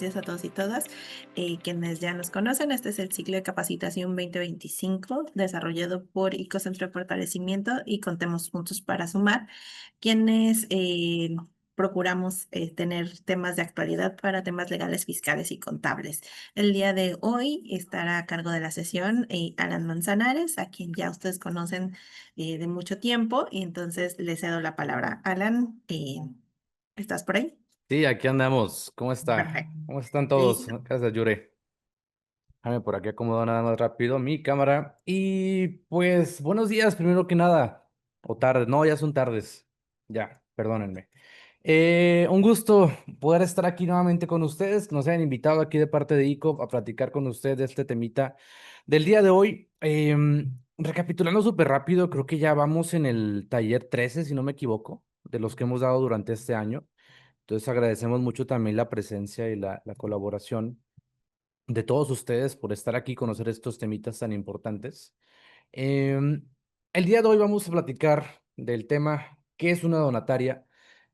gracias a todos y todas quienes ya nos conocen. Este es el ciclo de capacitación 2025 desarrollado por Icocentro de Fortalecimiento y Contemos Juntos para Sumar, quienes procuramos tener temas de actualidad para temas legales, fiscales y contables. El día de hoy estará a cargo de la sesión Alan Manzanares, a quien ya ustedes conocen de mucho tiempo, y entonces le cedo la palabra. Alan, ¿estás por ahí? Sí, aquí andamos. ¿Cómo está? Perfecto. ¿Cómo están todos? Listo. Gracias, Yure. Déjame por aquí acomodo nada más rápido mi cámara. Y pues, buenos días, primero que nada. O tardes, no, ya son tardes. Ya, perdónenme. Un gusto poder estar aquí nuevamente con ustedes, que nos hayan invitado aquí de parte de ICO a platicar con ustedes de este temita del día de hoy. Recapitulando súper rápido, creo que ya vamos en el taller 13, si no me equivoco, de los que hemos dado durante este año. Entonces agradecemos mucho también la presencia y la colaboración de todos ustedes por estar aquí y conocer estos temitas tan importantes. Em, el día de hoy vamos a platicar del tema ¿qué es una donataria?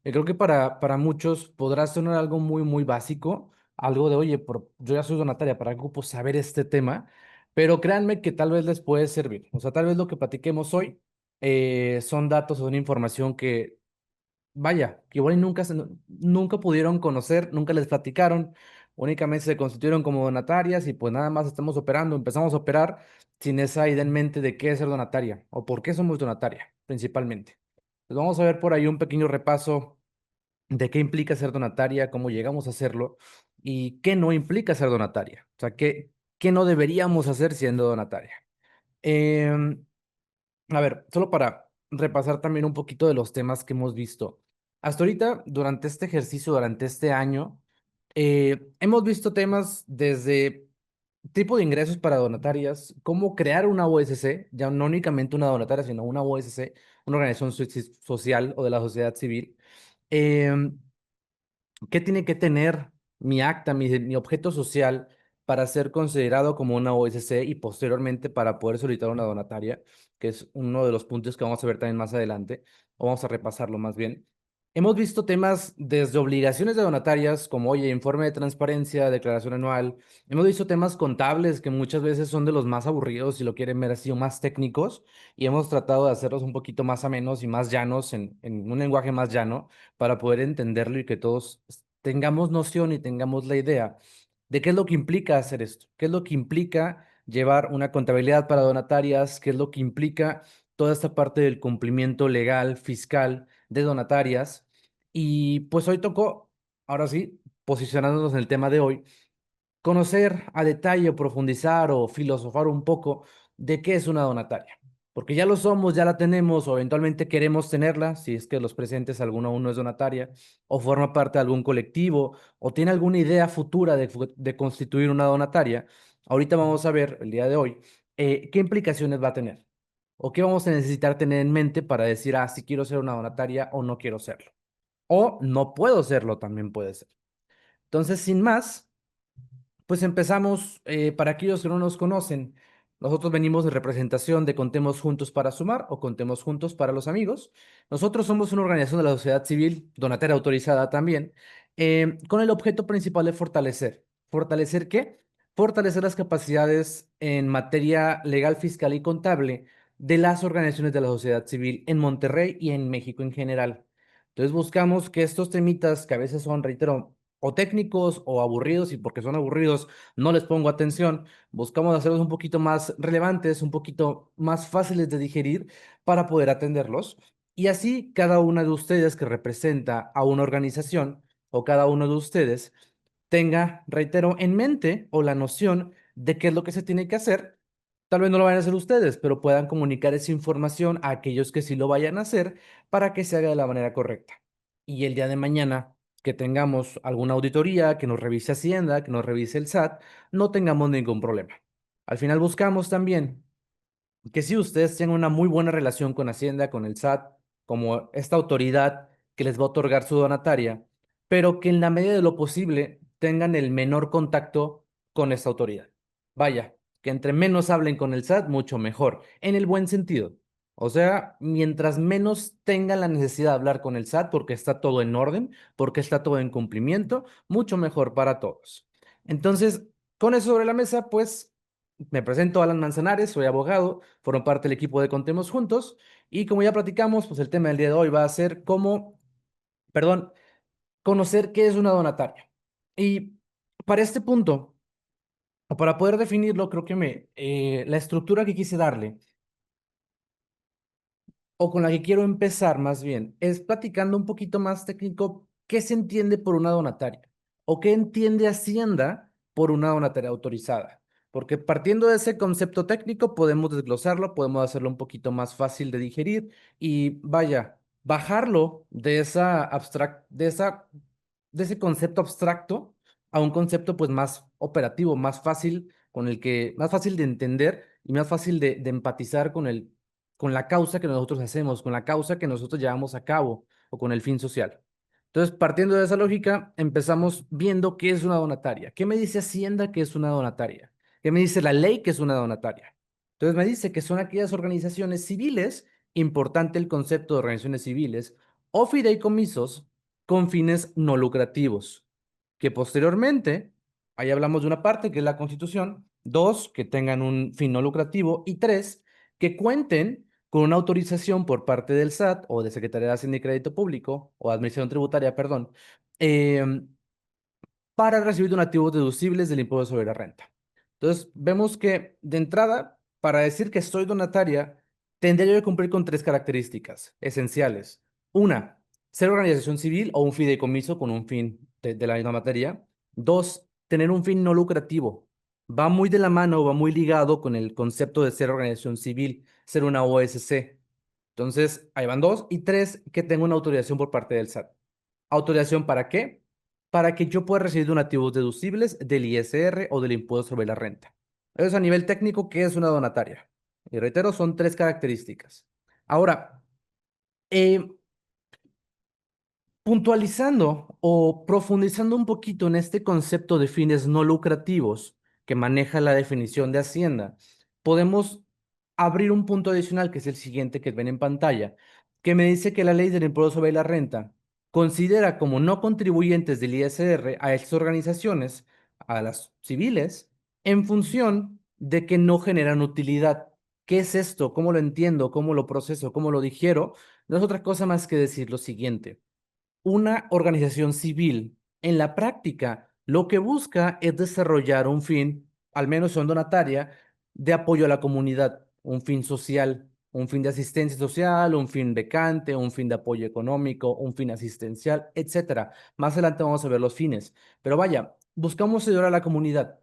Creo que para muchos podrá sonar algo muy, muy básico, algo de, oye, yo ya soy donataria, ¿para qué ocupo saber este tema? Pero créanme que tal vez les puede servir. O sea, tal vez lo que platiquemos hoy son datos o son información que vaya, que igual y nunca pudieron conocer, nunca les platicaron, únicamente se constituyeron como donatarias y pues nada más estamos operando, empezamos a operar sin esa idea en mente de qué es ser donataria o por qué somos donataria, principalmente. Pues vamos a ver por ahí un pequeño repaso de qué implica ser donataria, cómo llegamos a hacerlo y qué no implica ser donataria, o sea, qué no deberíamos hacer siendo donataria. Em, a ver, solo para repasar también un poquito de los temas que hemos visto. Hasta ahorita, durante este ejercicio, durante este año, hemos visto temas desde tipo de ingresos para donatarias, cómo crear una OSC, ya no únicamente una donataria, sino una OSC, una organización social o de la sociedad civil. Em, ¿Qué tiene que tener mi acta, mi objeto social para ser considerado como una OSC y posteriormente para poder solicitar una donataria? Que es uno de los puntos que vamos a ver también más adelante, o vamos a repasarlo más bien. Hemos visto temas desde obligaciones de donatarias, como, oye, informe de transparencia, declaración anual. Hemos visto temas contables que muchas veces son de los más aburridos, si lo quieren ver así, o más técnicos, y hemos tratado de hacerlos un poquito más amenos y más llanos, en un lenguaje más llano para poder entenderlo y que todos tengamos noción y tengamos la idea de qué es lo que implica hacer esto, qué es lo que implica llevar una contabilidad para donatarias, qué es lo que implica toda esta parte del cumplimiento legal, fiscal de donatarias. Y pues hoy tocó, ahora sí, posicionándonos en el tema de hoy, conocer a detalle, profundizar o filosofar un poco de qué es una donataria. Porque ya lo somos, ya la tenemos o eventualmente queremos tenerla, si es que los presentes alguno aún no es donataria, o forma parte de algún colectivo, o tiene alguna idea futura de constituir una donataria. Ahorita vamos a ver, el día de hoy, qué implicaciones va a tener, o qué vamos a necesitar tener en mente para decir, si quiero ser una donataria o no quiero serlo, o no puedo serlo, también puede ser. Entonces, sin más. Pues empezamos, para aquellos que no nos conocen, nosotros venimos de representación de Contemos Juntos para Sumar o Contemos Juntos para los Amigos. Nosotros somos una organización de la sociedad civil, donataria autorizada también, con el objeto principal de fortalecer. ¿Fortalecer qué? Fortalecer las capacidades en materia legal, fiscal y contable de las organizaciones de la sociedad civil en Monterrey y en México en general. Entonces buscamos que estos temitas que a veces son, reitero, o técnicos o aburridos, y porque son aburridos no les pongo atención, buscamos hacerlos un poquito más relevantes, un poquito más fáciles de digerir para poder atenderlos. Y así cada una de ustedes que representa a una organización o cada uno de ustedes tenga, reitero, en mente o la noción de qué es lo que se tiene que hacer. Tal vez no lo vayan a hacer ustedes, pero puedan comunicar esa información a aquellos que sí lo vayan a hacer para que se haga de la manera correcta. Y el día de mañana que tengamos alguna auditoría, que nos revise Hacienda, que nos revise el SAT, no tengamos ningún problema. Al final buscamos también que si ustedes tengan una muy buena relación con Hacienda, con el SAT, como esta autoridad que les va a otorgar su donataria, pero que en la medida de lo posible tengan el menor contacto con esta autoridad. Vaya, que entre menos hablen con el SAT, mucho mejor, en el buen sentido. O sea, mientras menos tengan la necesidad de hablar con el SAT porque está todo en orden, porque está todo en cumplimiento, mucho mejor para todos. Entonces, con eso sobre la mesa, pues me presento Alan Manzanares, soy abogado, formo parte del equipo de Contemos Juntos y como ya platicamos, pues el tema del día de hoy va a ser cómo, perdón, conocer qué es una donataria. Y para este punto, o para poder definirlo, creo que la estructura que quise darle o con la que quiero empezar más bien, es platicando un poquito más técnico qué se entiende por una donataria o qué entiende Hacienda por una donataria autorizada. Porque partiendo de ese concepto técnico podemos desglosarlo, podemos hacerlo un poquito más fácil de digerir y vaya, bajarlo de ese concepto abstracto a un concepto pues más operativo, más fácil, más fácil de entender y más fácil de empatizar con la causa que nosotros hacemos, con la causa que nosotros llevamos a cabo o con el fin social. Entonces, partiendo de esa lógica, empezamos viendo qué es una donataria. ¿Qué me dice Hacienda que es una donataria? ¿Qué me dice la ley que es una donataria? Entonces, me dice que son aquellas organizaciones civiles, importante el concepto de organizaciones civiles, o fideicomisos con fines no lucrativos, que posteriormente, ahí hablamos de una parte que es la Constitución, dos, que tengan un fin no lucrativo y tres, que cuenten con una autorización por parte del SAT o de Secretaría de Hacienda y Crédito Público o Administración Tributaria, perdón, em, para recibir donativos deducibles del impuesto sobre la renta. Entonces, vemos que de entrada, para decir que soy donataria, tendría yo que cumplir con tres características esenciales. Una, ser organización civil o un fideicomiso con un fin de la misma materia. Dos, tener un fin no lucrativo. Va muy de la mano, va muy ligado con el concepto de ser organización civil, ser una OSC. Entonces, ahí van dos. Y tres, que tenga una autorización por parte del SAT. ¿Autorización para qué? Para que yo pueda recibir donativos deducibles del ISR o del impuesto sobre la renta. Eso es a nivel técnico, ¿qué es una donataria? Y reitero, son tres características. Ahora, eh, puntualizando o profundizando un poquito en este concepto de fines no lucrativos que maneja la definición de Hacienda, podemos abrir un punto adicional que es el siguiente que ven en pantalla, que me dice que la ley del impuesto sobre la renta considera como no contribuyentes del ISR a estas organizaciones, a las civiles, en función de que no generan utilidad. ¿Qué es esto? ¿Cómo lo entiendo? ¿Cómo lo proceso? ¿Cómo lo digiero? No es otra cosa más que decir lo siguiente: una organización civil, en la práctica, lo que busca es desarrollar un fin, al menos son donataria, de apoyo a la comunidad, un fin social, un fin de asistencia social, un fin becante, un fin de apoyo económico, un fin asistencial, etcétera. Más adelante vamos a ver los fines. Pero vaya, buscamos ayudar a la comunidad.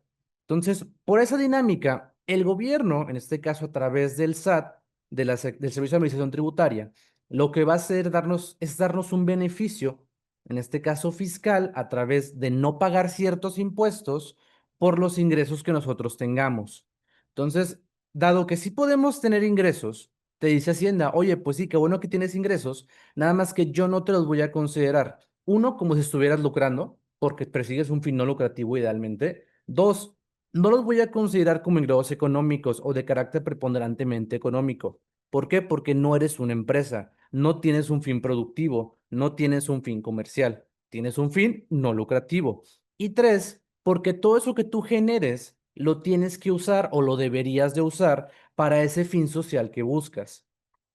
Entonces, por esa dinámica, el gobierno, en este caso a través del SAT, del Servicio de Administración Tributaria, lo que va a hacer es darnos un beneficio, en este caso fiscal, a través de no pagar ciertos impuestos por los ingresos que nosotros tengamos. Entonces, dado que sí podemos tener ingresos, te dice Hacienda, oye, pues sí, qué bueno que tienes ingresos, nada más que yo no te los voy a considerar. Uno, como si estuvieras lucrando, porque persigues un fin no lucrativo idealmente. Dos, no los voy a considerar como ingresos económicos o de carácter preponderantemente económico. ¿Por qué? Porque no eres una empresa, no tienes un fin productivo, no tienes un fin comercial, tienes un fin no lucrativo. Y tres, porque todo eso que tú generes lo tienes que usar o lo deberías de usar para ese fin social que buscas.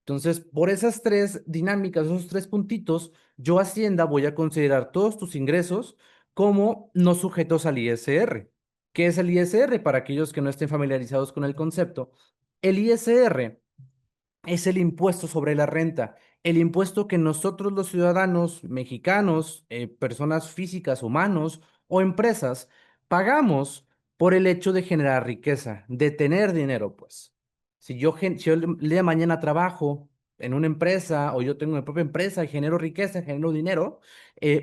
Entonces, por esas tres dinámicas, esos tres puntitos, yo Hacienda voy a considerar todos tus ingresos como no sujetos al ISR. ¿Qué es el ISR? Para aquellos que no estén familiarizados con el concepto, el ISR es el impuesto sobre la renta, el impuesto que nosotros los ciudadanos mexicanos, personas físicas, humanos o empresas, pagamos por el hecho de generar riqueza, de tener dinero, pues. Si yo el día de mañana trabajo en una empresa o yo tengo mi propia empresa y genero riqueza, genero dinero,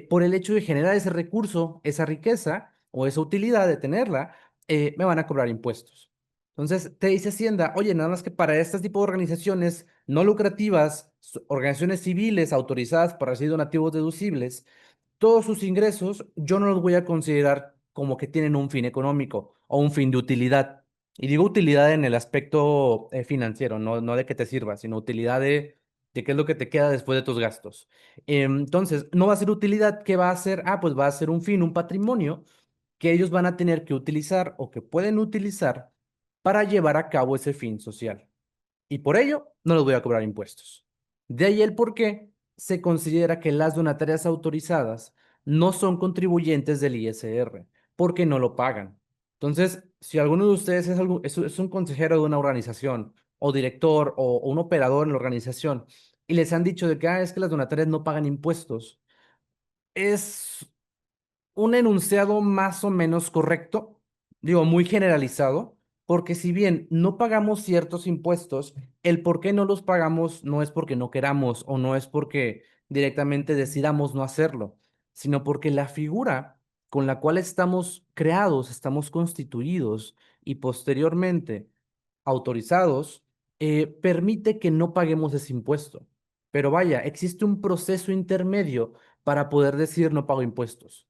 por el hecho de generar ese recurso, esa riqueza o esa utilidad de tenerla, me van a cobrar impuestos. Entonces, te dice Hacienda, oye, nada más que para este tipo de organizaciones no lucrativas, organizaciones civiles autorizadas para recibir donativos deducibles, todos sus ingresos yo no los voy a considerar como que tienen un fin económico o un fin de utilidad. Y digo utilidad en el aspecto financiero, no de que te sirva, sino utilidad de qué es lo que te queda después de tus gastos. Entonces, no va a ser utilidad, ¿qué va a ser? Ah, pues va a ser un fin, un patrimonio que ellos van a tener que utilizar o que pueden utilizar para llevar a cabo ese fin social. Y por ello no les voy a cobrar impuestos. De ahí el por qué se considera que las donatarias autorizadas no son contribuyentes del ISR, porque no lo pagan. Entonces, si alguno de ustedes es un consejero de una organización, o director, o un operador en la organización, y les han dicho de que es que las donatarias no pagan impuestos, es un enunciado más o menos correcto, digo, muy generalizado, porque si bien no pagamos ciertos impuestos, el por qué no los pagamos no es porque no queramos o no es porque directamente decidamos no hacerlo, sino porque la figura con la cual estamos creados, estamos constituidos y posteriormente autorizados, permite que no paguemos ese impuesto. Pero vaya, existe un proceso intermedio para poder decir no pago impuestos.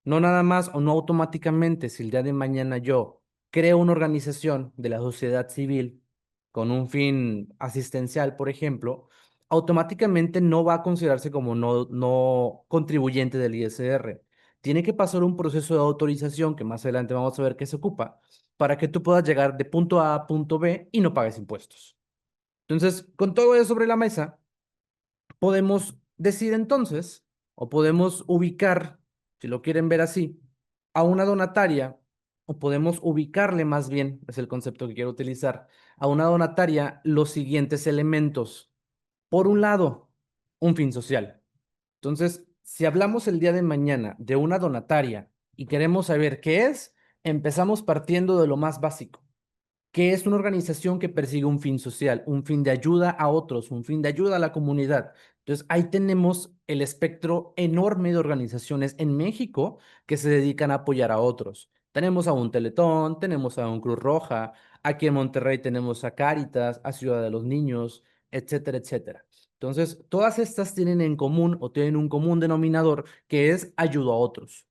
No nada más o no automáticamente, si el día de mañana yo creo una organización de la sociedad civil con un fin asistencial, por ejemplo, automáticamente no va a considerarse como no contribuyente del ISR. Tiene que pasar un proceso de autorización que más adelante vamos a ver qué se ocupa para que tú puedas llegar de punto A a punto B y no pagues impuestos. Entonces, con todo eso sobre la mesa, podemos decir entonces, o podemos ubicar, si lo quieren ver así, a una donataria, o podemos ubicarle más bien, es el concepto que quiero utilizar, a una donataria los siguientes elementos. Por un lado, un fin social. Entonces, si hablamos el día de mañana de una donataria y queremos saber qué es, empezamos partiendo de lo más básico, que es una organización que persigue un fin social, un fin de ayuda a otros, un fin de ayuda a la comunidad. Entonces, ahí tenemos el espectro enorme de organizaciones en México que se dedican a apoyar a otros. Tenemos a un Teletón, tenemos a un Cruz Roja, aquí en Monterrey tenemos a Cáritas, a Ciudad de los Niños, etcétera, etcétera. Entonces, todas estas tienen en común o tienen un común denominador que es ayuda a otros.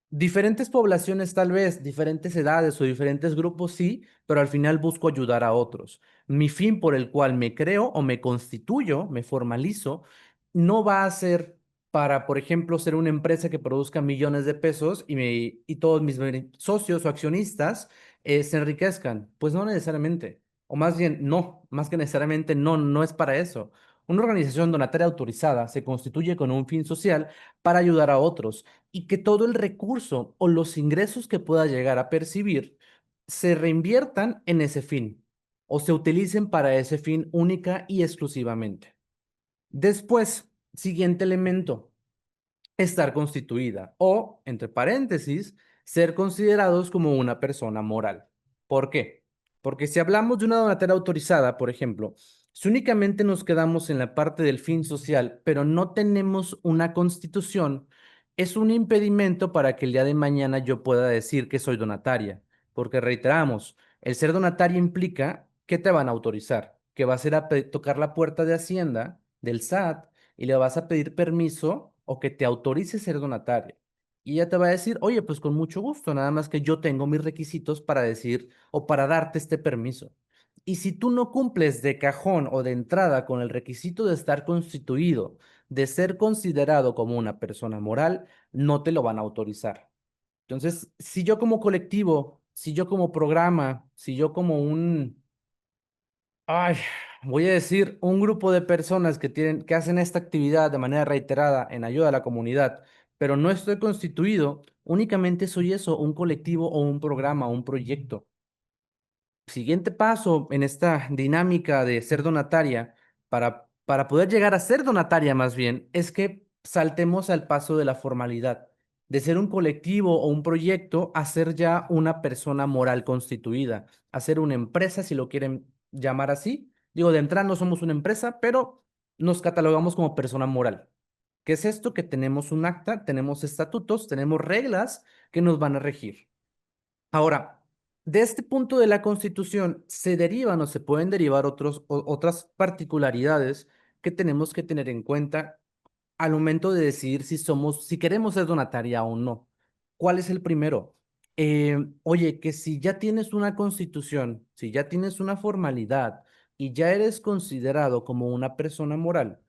Diferentes poblaciones tal vez, diferentes edades o diferentes grupos sí, pero al final busco ayudar a otros. Mi fin por el cual me creo o me constituyo, me formalizo, no va a ser para, por ejemplo, ser una empresa que produzca millones de pesos y todos mis socios o accionistas se enriquezcan. Pues no necesariamente, o más bien no, más que necesariamente no es para eso. Una organización donataria autorizada se constituye con un fin social para ayudar a otros y que todo el recurso o los ingresos que pueda llegar a percibir se reinviertan en ese fin o se utilicen para ese fin única y exclusivamente. Después, siguiente elemento, estar constituida o, entre paréntesis, ser considerados como una persona moral. ¿Por qué? Porque si hablamos de una donatera autorizada, por ejemplo, si únicamente nos quedamos en la parte del fin social, pero no tenemos una constitución, es un impedimento para que el día de mañana yo pueda decir que soy donataria. Porque reiteramos, el ser donataria implica que te van a autorizar, que vas a ir a tocar la puerta de Hacienda, del SAT, y le vas a pedir permiso o que te autorice ser donataria. Y ella te va a decir, oye, pues con mucho gusto, nada más que yo tengo mis requisitos para decir o para darte este permiso. Y si tú no cumples de cajón o de entrada con el requisito de estar constituido, de ser considerado como una persona moral, no te lo van a autorizar. Entonces, si yo como colectivo, si yo como programa, si yo como Ay, voy a decir, un grupo de personas que hacen esta actividad de manera reiterada en ayuda a la comunidad, pero no estoy constituido, únicamente soy eso, un colectivo o un programa, un proyecto. Siguiente paso en esta dinámica de ser donataria, para poder llegar a ser donataria más bien, es que saltemos al paso de la formalidad, de ser un colectivo o un proyecto a ser ya una persona moral constituida, a ser una empresa, si lo quieren llamar así. Digo, de entrada no somos una empresa, pero nos catalogamos como persona moral. ¿Qué es esto? Que tenemos un acta, tenemos estatutos, tenemos reglas que nos van a regir. Ahora, de este punto de la Constitución se derivan o se pueden derivar otras particularidades que tenemos que tener en cuenta al momento de decidir si queremos ser donataria o no. ¿Cuál es el primero? Oye, que si ya tienes una constitución, si ya tienes una formalidad y ya eres considerado como una persona moral,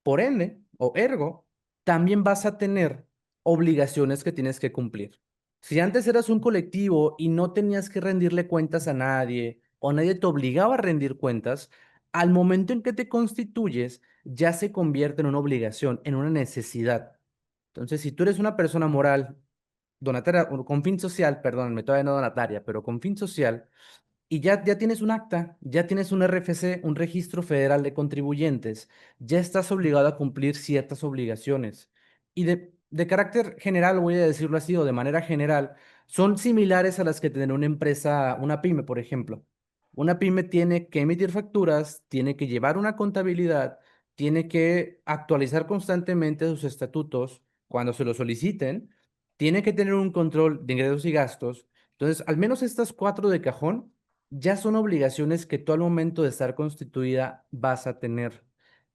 por ende, o ergo, también vas a tener obligaciones que tienes que cumplir. Si antes eras un colectivo y no tenías que rendirle cuentas a nadie o nadie te obligaba a rendir cuentas, al momento en que te constituyes, ya se convierte en una obligación, en una necesidad. Entonces, si tú eres una persona moral, donataria, o con fin social, perdón, me todavía no donataria, pero con fin social, y ya tienes un acta, ya tienes un RFC, un registro federal de contribuyentes, ya estás obligado a cumplir ciertas obligaciones. Y de carácter general, voy a decirlo así, o de manera general, son similares a las que tiene una empresa, una pyme, por ejemplo. Una pyme tiene que emitir facturas, tiene que llevar una contabilidad, tiene que actualizar constantemente sus estatutos cuando se lo soliciten, tiene que tener un control de ingresos y gastos. Entonces, al menos estas cuatro de cajón ya son obligaciones que tú al momento de estar constituida vas a tener.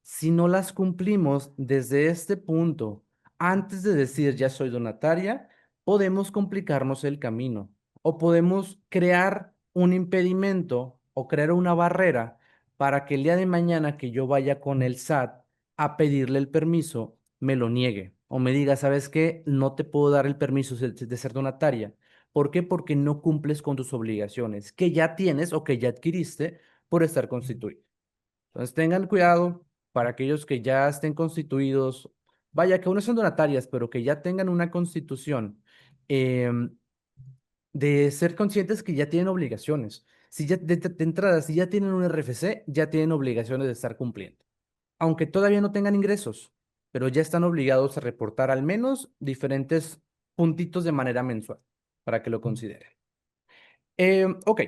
Si no las cumplimos desde este punto, antes de decir ya soy donataria, podemos complicarnos el camino o podemos crear un impedimento o crear una barrera para que el día de mañana que yo vaya con el SAT a pedirle el permiso, me lo niegue o me diga, ¿sabes qué? No te puedo dar el permiso de ser donataria. ¿Por qué? Porque no cumples con tus obligaciones que ya tienes o que ya adquiriste por estar constituido. Entonces tengan cuidado para aquellos que ya estén constituidos, vaya que aún no son donatarias, pero que ya tengan una constitución, em, de ser conscientes que ya tienen obligaciones. Si ya de entrada, si ya tienen un RFC, ya tienen obligaciones de estar cumpliendo. Aunque todavía no tengan ingresos, pero ya están obligados a reportar al menos diferentes puntitos de manera mensual para que lo consideren. Ok,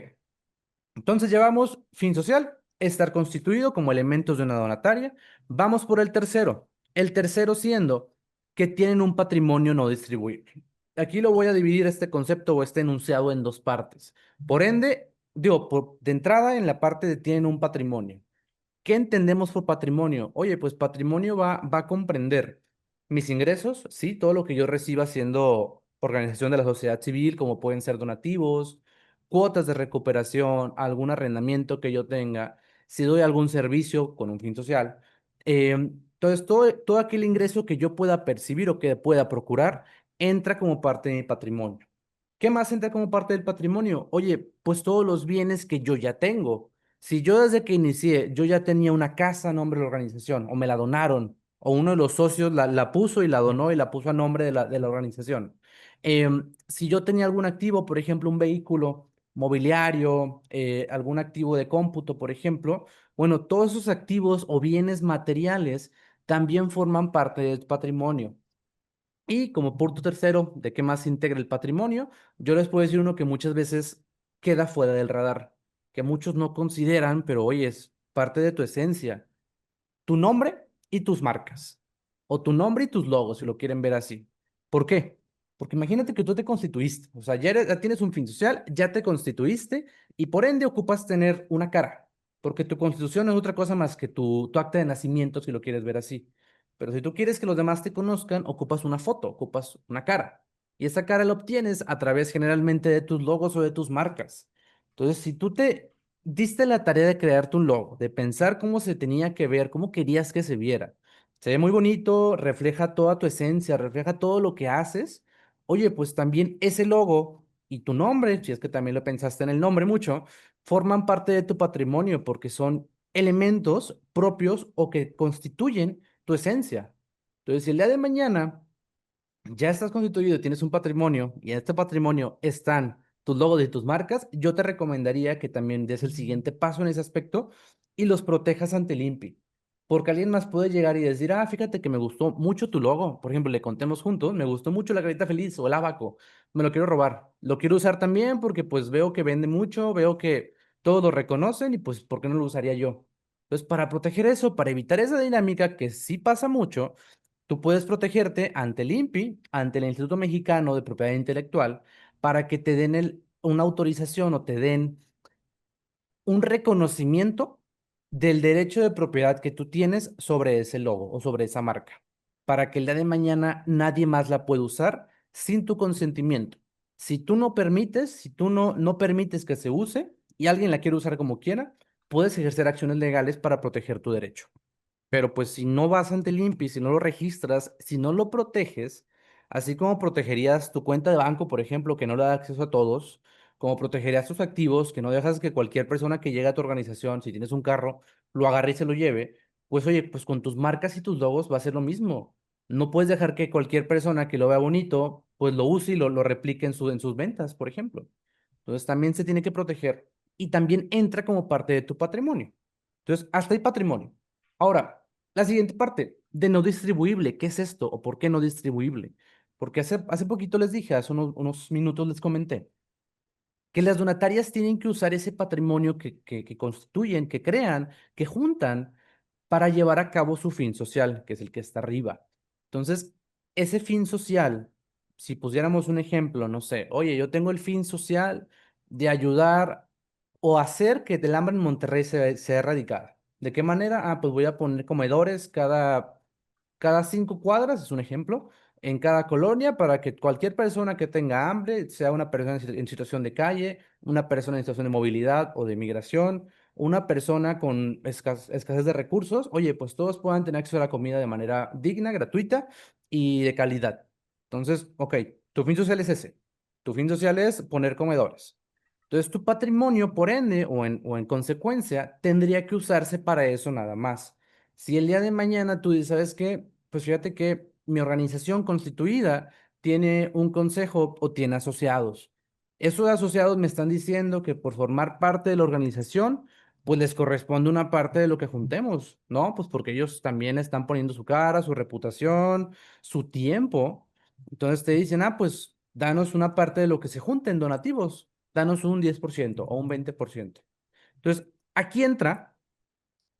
entonces llevamos fin social, estar constituido como elementos de una donataria. Vamos por el tercero. El tercero siendo que tienen un patrimonio no distribuible. Aquí lo voy a dividir este concepto o este enunciado en dos partes. Por ende, digo, de entrada en la parte de tienen un patrimonio. ¿Qué entendemos por patrimonio? Oye, pues patrimonio va a comprender mis ingresos, sí, todo lo que yo reciba siendo organización de la sociedad civil, como pueden ser donativos, cuotas de recuperación, algún arrendamiento que yo tenga, si doy algún servicio con un fin social. Entonces, todo aquel ingreso que yo pueda percibir o que pueda procurar entra como parte de mi patrimonio. ¿Qué más entra como parte del patrimonio? Oye, pues todos los bienes que yo ya tengo. Si yo desde que inicié, yo ya tenía una casa a nombre de la organización, o me la donaron, o uno de los socios la puso y la donó y la puso a nombre de la organización. Si yo tenía algún activo, por ejemplo, un vehículo mobiliario, algún activo de cómputo, por ejemplo, bueno, todos esos activos o bienes materiales también forman parte del patrimonio. Y como punto tercero, ¿de qué más se integra el patrimonio? Yo les puedo decir uno que muchas veces queda fuera del radar, que muchos no consideran, pero oye, es parte de tu esencia, tu nombre y tus marcas, o tu nombre y tus logos, si lo quieren ver así. ¿Por qué? Porque imagínate que tú te constituiste, o sea, ya tienes un fin social, ya te constituiste y por ende ocupas tener una cara, porque tu constitución no es otra cosa más que tu acta de nacimiento, si lo quieres ver así. Pero si tú quieres que los demás te conozcan, ocupas una foto, ocupas una cara. Y esa cara la obtienes a través generalmente de tus logos o de tus marcas. Entonces, si tú te diste la tarea de crearte un logo, de pensar cómo se tenía que ver, cómo querías que se viera. Se ve muy bonito, refleja toda tu esencia, refleja todo lo que haces. Oye, pues también ese logo y tu nombre, si es que también lo pensaste en el nombre mucho, forman parte de tu patrimonio porque son elementos propios o que constituyen tu esencia. Entonces, si el día de mañana ya estás constituido, tienes un patrimonio y en este patrimonio están tus logos y tus marcas, yo te recomendaría que también des el siguiente paso en ese aspecto y los protejas ante el INPI. Porque alguien más puede llegar y decir, ah, fíjate que me gustó mucho tu logo. Por ejemplo, le contemos juntos, me gustó mucho la carita feliz o el abaco. Me lo quiero robar. Lo quiero usar también porque pues veo que vende mucho, veo que todos lo reconocen y pues, ¿por qué no lo usaría yo? Entonces, para proteger eso, para evitar esa dinámica que sí pasa mucho, tú puedes protegerte ante el INPI, ante el Instituto Mexicano de Propiedad Intelectual, para que te den una autorización o te den un reconocimiento del derecho de propiedad que tú tienes sobre ese logo o sobre esa marca, para que el día de mañana nadie más la pueda usar sin tu consentimiento. Si tú no permites, si tú no permites que se use y alguien la quiere usar como quiera, puedes ejercer acciones legales para proteger tu derecho. Pero pues si no vas ante el INPI, si no lo registras, si no lo proteges, así como protegerías tu cuenta de banco, por ejemplo, que no le da acceso a todos, como protegerías tus activos, que no dejas que cualquier persona que llegue a tu organización, si tienes un carro, lo agarre y se lo lleve, pues oye, pues con tus marcas y tus logos va a ser lo mismo. No puedes dejar que cualquier persona que lo vea bonito, pues lo use y lo replique en sus ventas, por ejemplo. Entonces también se tiene que proteger y también entra como parte de tu patrimonio. Entonces, hasta ahí patrimonio. Ahora, la siguiente parte, de no distribuible. ¿Qué es esto o por qué no distribuible? Porque hace poquito les dije, hace unos minutos les comenté, que las donatarias tienen que usar ese patrimonio que constituyen, que crean, que juntan para llevar a cabo su fin social, que es el que está arriba. Entonces, ese fin social, si pusiéramos un ejemplo, no sé, oye, yo tengo el fin social de ayudar o hacer que el hambre en Monterrey sea erradicada. ¿De qué manera? Ah, pues voy a poner comedores cada 5 cuadras, es un ejemplo, en cada colonia para que cualquier persona que tenga hambre, sea una persona en situación de calle, una persona en situación de movilidad o de migración, una persona con escasez de recursos, oye, pues todos puedan tener acceso a la comida de manera digna, gratuita y de calidad. Entonces, ok, tu fin social es ese. Tu fin social es poner comedores. Entonces, tu patrimonio, por ende, o en consecuencia, tendría que usarse para eso nada más. Si el día de mañana tú dices, ¿sabes qué? Pues fíjate que mi organización constituida tiene un consejo o tiene asociados. Esos asociados me están diciendo que por formar parte de la organización, pues les corresponde una parte de lo que juntemos, ¿no? Pues porque ellos también están poniendo su cara, su reputación, su tiempo. Entonces te dicen, ah, pues danos una parte de lo que se junte en donativos, danos un 10% o un 20%. Entonces, aquí entra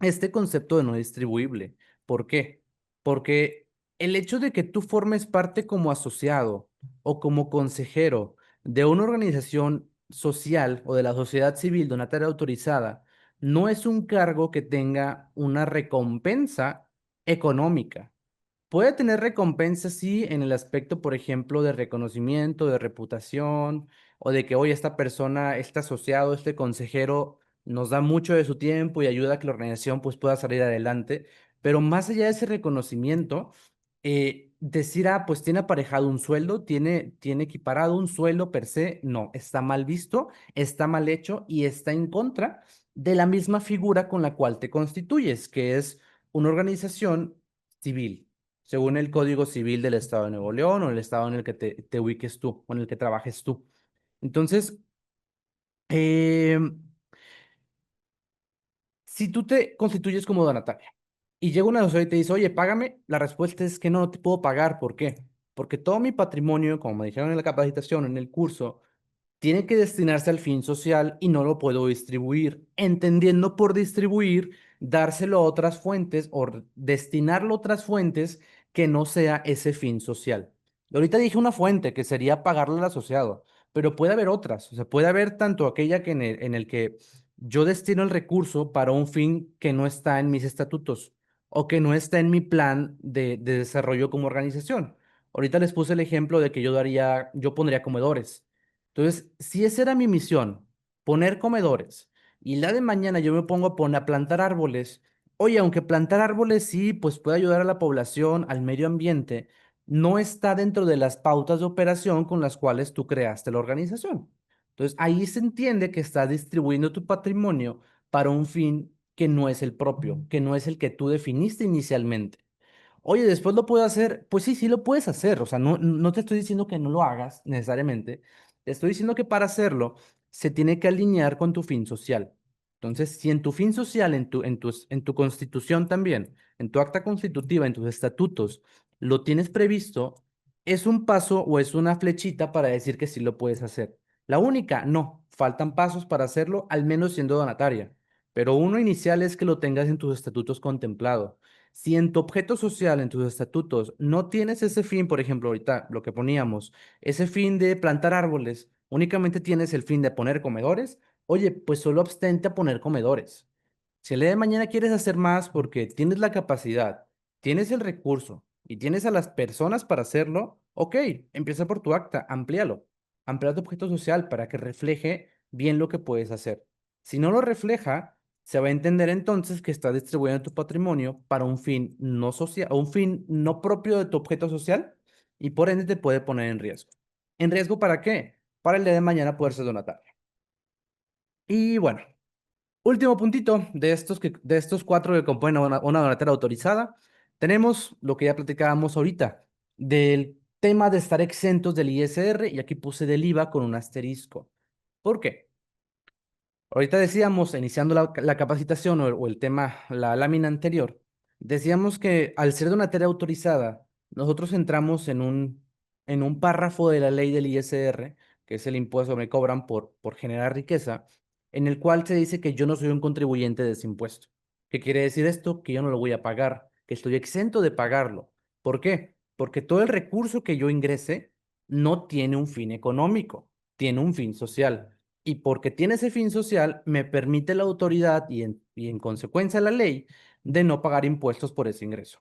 este concepto de no distribuible. ¿Por qué? Porque el hecho de que tú formes parte como asociado o como consejero de una organización social o de la sociedad civil donataria autorizada no es un cargo que tenga una recompensa económica. Puede tener recompensas, sí, en el aspecto, por ejemplo, de reconocimiento, de reputación, o de que hoy esta persona, este asociado, este consejero nos da mucho de su tiempo y ayuda a que la organización pues pueda salir adelante. Pero más allá de ese reconocimiento, decir, ah, pues tiene aparejado un sueldo, tiene equiparado un sueldo per se, no, está mal visto, está mal hecho y está en contra de la misma figura con la cual te constituyes, que es una organización civil según el Código Civil del Estado de Nuevo León o el estado en el que te ubiques tú o en el que trabajes tú. Entonces, eh, si tú te constituyes como donataria y llega una sociedad y te dice, oye, págame, la respuesta es que no, no te puedo pagar. ¿Por qué? Porque todo mi patrimonio, como me dijeron en la capacitación, en el curso, tiene que destinarse al fin social y no lo puedo distribuir, entendiendo por distribuir, dárselo a otras fuentes o destinarlo a otras fuentes que no sea ese fin social. Y ahorita dije una fuente que sería pagarle al asociado, pero puede haber otras, o sea, puede haber tanto aquella que en el que yo destino el recurso para un fin que no está en mis estatutos o que no está en mi plan de desarrollo como organización. Ahorita les puse el ejemplo de que yo pondría comedores. Entonces, si esa era mi misión, poner comedores, y la de mañana yo me pongo a plantar árboles, oye, aunque plantar árboles sí, pues puede ayudar a la población, al medio ambiente, no está dentro de las pautas de operación con las cuales tú creaste la organización. Entonces, ahí se entiende que estás distribuyendo tu patrimonio para un fin que no es el propio, que no es el que tú definiste inicialmente. Oye, después lo puedo hacer. Pues sí, sí lo puedes hacer. O sea, no te estoy diciendo que no lo hagas necesariamente. Te estoy diciendo que para hacerlo se tiene que alinear con tu fin social. Entonces, si en tu fin social, en tu constitución también, en tu acta constitutiva, en tus estatutos, lo tienes previsto, es un paso o es una flechita para decir que sí lo puedes hacer. La única, no. Faltan pasos para hacerlo, al menos siendo donataria. Pero uno inicial es que lo tengas en tus estatutos contemplado. Si en tu objeto social, en tus estatutos, no tienes ese fin, por ejemplo, ahorita lo que poníamos, ese fin de plantar árboles, únicamente tienes el fin de poner comedores, oye, pues solo abstente a poner comedores. Si el día de mañana quieres hacer más porque tienes la capacidad, tienes el recurso y tienes a las personas para hacerlo, ok, empieza por tu acta, amplíalo. ampliar tu objeto social para que refleje bien lo que puedes hacer. Si no lo refleja, se va a entender entonces que estás distribuyendo tu patrimonio para un fin no social o un fin no propio de tu objeto social y por ende te puede poner en riesgo. ¿En riesgo para qué? Para el día de mañana poder ser donatario. Y bueno, último puntito de estos cuatro que componen una donatera autorizada, tenemos lo que ya platicábamos ahorita, del tema de estar exentos del ISR, y aquí puse del IVA con un asterisco. ¿Por qué? Ahorita decíamos, iniciando la capacitación o el tema, la lámina anterior, decíamos que al ser donatera autorizada, nosotros entramos en un párrafo de la ley del ISR, que es el impuesto que me cobran por generar riqueza, en el cual se dice que yo no soy un contribuyente de ese impuesto. ¿Qué quiere decir esto? Que yo no lo voy a pagar, que estoy exento de pagarlo. ¿Por qué? Porque todo el recurso que yo ingrese no tiene un fin económico, tiene un fin social. Y porque tiene ese fin social, me permite la autoridad y en consecuencia la ley de no pagar impuestos por ese ingreso.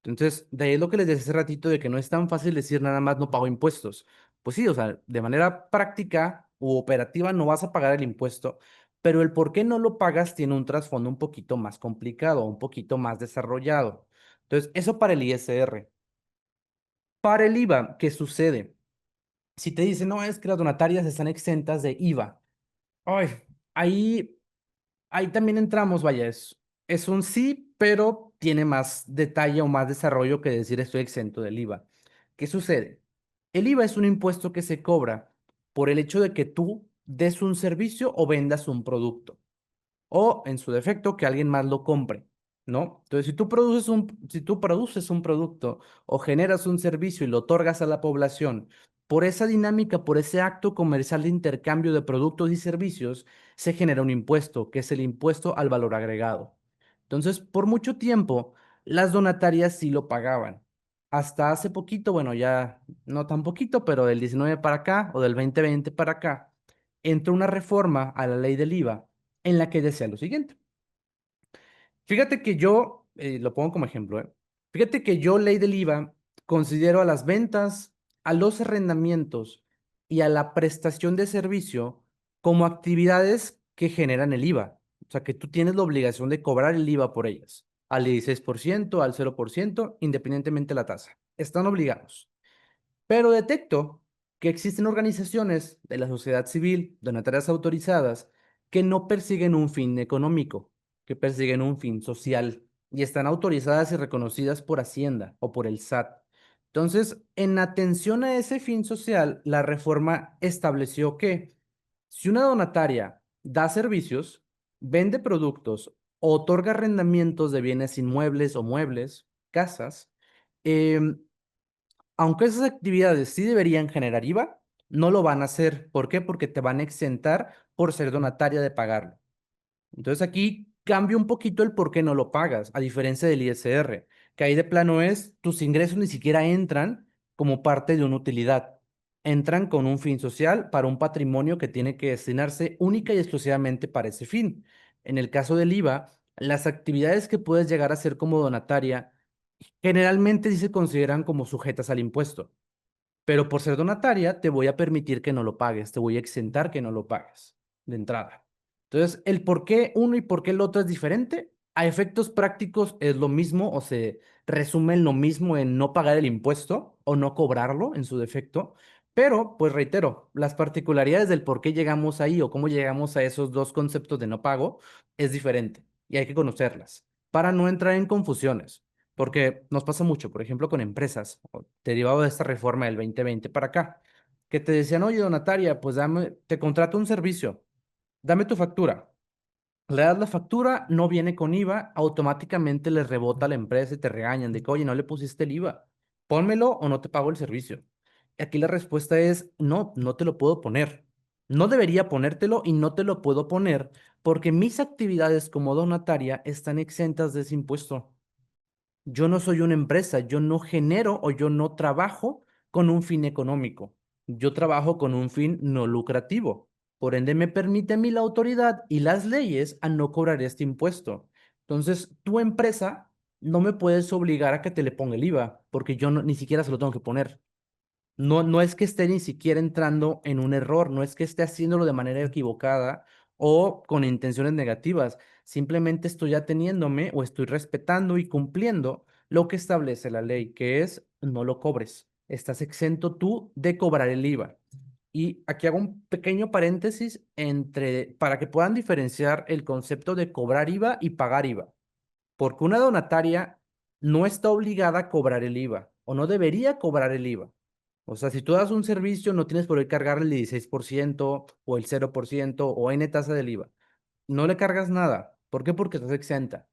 Entonces, de ahí lo que les decía hace ratito de que no es tan fácil decir nada más no pago impuestos. Pues sí, o sea, de manera práctica u operativa no vas a pagar el impuesto, pero el por qué no lo pagas tiene un trasfondo un poquito más complicado, un poquito más desarrollado. Entonces, eso para el ISR. Para el IVA, ¿qué sucede? Si te dicen, no, es que las donatarias están exentas de IVA. Ay, ahí, ahí también entramos, vaya, es un sí, pero tiene más detalle o más desarrollo que decir estoy exento del IVA. ¿Qué sucede? El IVA es un impuesto que se cobra por el hecho de que tú des un servicio o vendas un producto o en su defecto que alguien más lo compre, ¿no? Entonces, si tú produces un producto o generas un servicio y lo otorgas a la población, por esa dinámica, por ese acto comercial de intercambio de productos y servicios, se genera un impuesto, que es el impuesto al valor agregado. Entonces, por mucho tiempo, las donatarias sí lo pagaban. Hasta hace poquito, bueno, ya no tan poquito, pero del 19 para acá o del 2020 para acá, entró una reforma a la ley del IVA en la que decía lo siguiente. Fíjate que yo, lo pongo como ejemplo, fíjate que yo, ley del IVA, considero a las ventas, a los arrendamientos y a la prestación de servicio como actividades que generan el IVA. O sea, que tú tienes la obligación de cobrar el IVA por ellas, al 16%, al 0%, independientemente de la tasa. Están obligados. Pero detecto que existen organizaciones de la sociedad civil, donatarias autorizadas, que no persiguen un fin económico, que persiguen un fin social y están autorizadas y reconocidas por Hacienda o por el SAT. Entonces, en atención a ese fin social, la reforma estableció que si una donataria da servicios, vende productos, otorga arrendamientos de bienes inmuebles o muebles, casas, em, aunque esas actividades sí deberían generar IVA, no lo van a hacer. ¿Por qué? Porque te van a exentar por ser donataria de pagarlo. Entonces aquí cambia un poquito el por qué no lo pagas, a diferencia del ISR, que ahí de plano es, tus ingresos ni siquiera entran como parte de una utilidad. Entran con un fin social para un patrimonio que tiene que destinarse única y exclusivamente para ese fin. En el caso del IVA, las actividades que puedes llegar a hacer como donataria generalmente sí se consideran como sujetas al impuesto, pero por ser donataria te voy a permitir que no lo pagues, te voy a exentar que no lo pagues de entrada. Entonces, el por qué uno y por qué el otro es diferente, a efectos prácticos es lo mismo o se resume en lo mismo en no pagar el impuesto o no cobrarlo en su defecto, pero pues reitero, las particularidades del por qué llegamos ahí o cómo llegamos a esos dos conceptos de no pago es diferente y hay que conocerlas para no entrar en confusiones. Porque nos pasa mucho, por ejemplo, con empresas, derivado de esta reforma del 2020 para acá, que te decían, oye, donataria, pues dame, te contrato un servicio, dame tu factura. Le das la factura, no viene con IVA, automáticamente les rebota a la empresa y te regañan de que, oye, no le pusiste el IVA, pónmelo o no te pago el servicio. Y aquí la respuesta es, no, no te lo puedo poner. No debería ponértelo y no te lo puedo poner porque mis actividades como donataria están exentas de ese impuesto. Yo no soy una empresa, yo no genero o yo no trabajo con un fin económico. Yo trabajo con un fin no lucrativo. Por ende, me permite a mí la autoridad y las leyes a no cobrar este impuesto. Entonces, tu empresa no me puedes obligar a que te le ponga el IVA, porque yo ni siquiera se lo tengo que poner. No, no es que esté ni siquiera entrando en un error, no es que esté haciéndolo de manera equivocada o con intenciones negativas. Simplemente estoy ateniéndome o estoy respetando y cumpliendo lo que establece la ley, que es no lo cobres. Estás exento tú de cobrar el IVA. Y aquí hago un pequeño paréntesis para que puedan diferenciar el concepto de cobrar IVA y pagar IVA. Porque una donataria no está obligada a cobrar el IVA o no debería cobrar el IVA. O sea, si tú das un servicio, no tienes por qué cargarle el 16% o el 0% o N tasa del IVA. No le cargas nada. ¿Por qué? Porque estás exenta.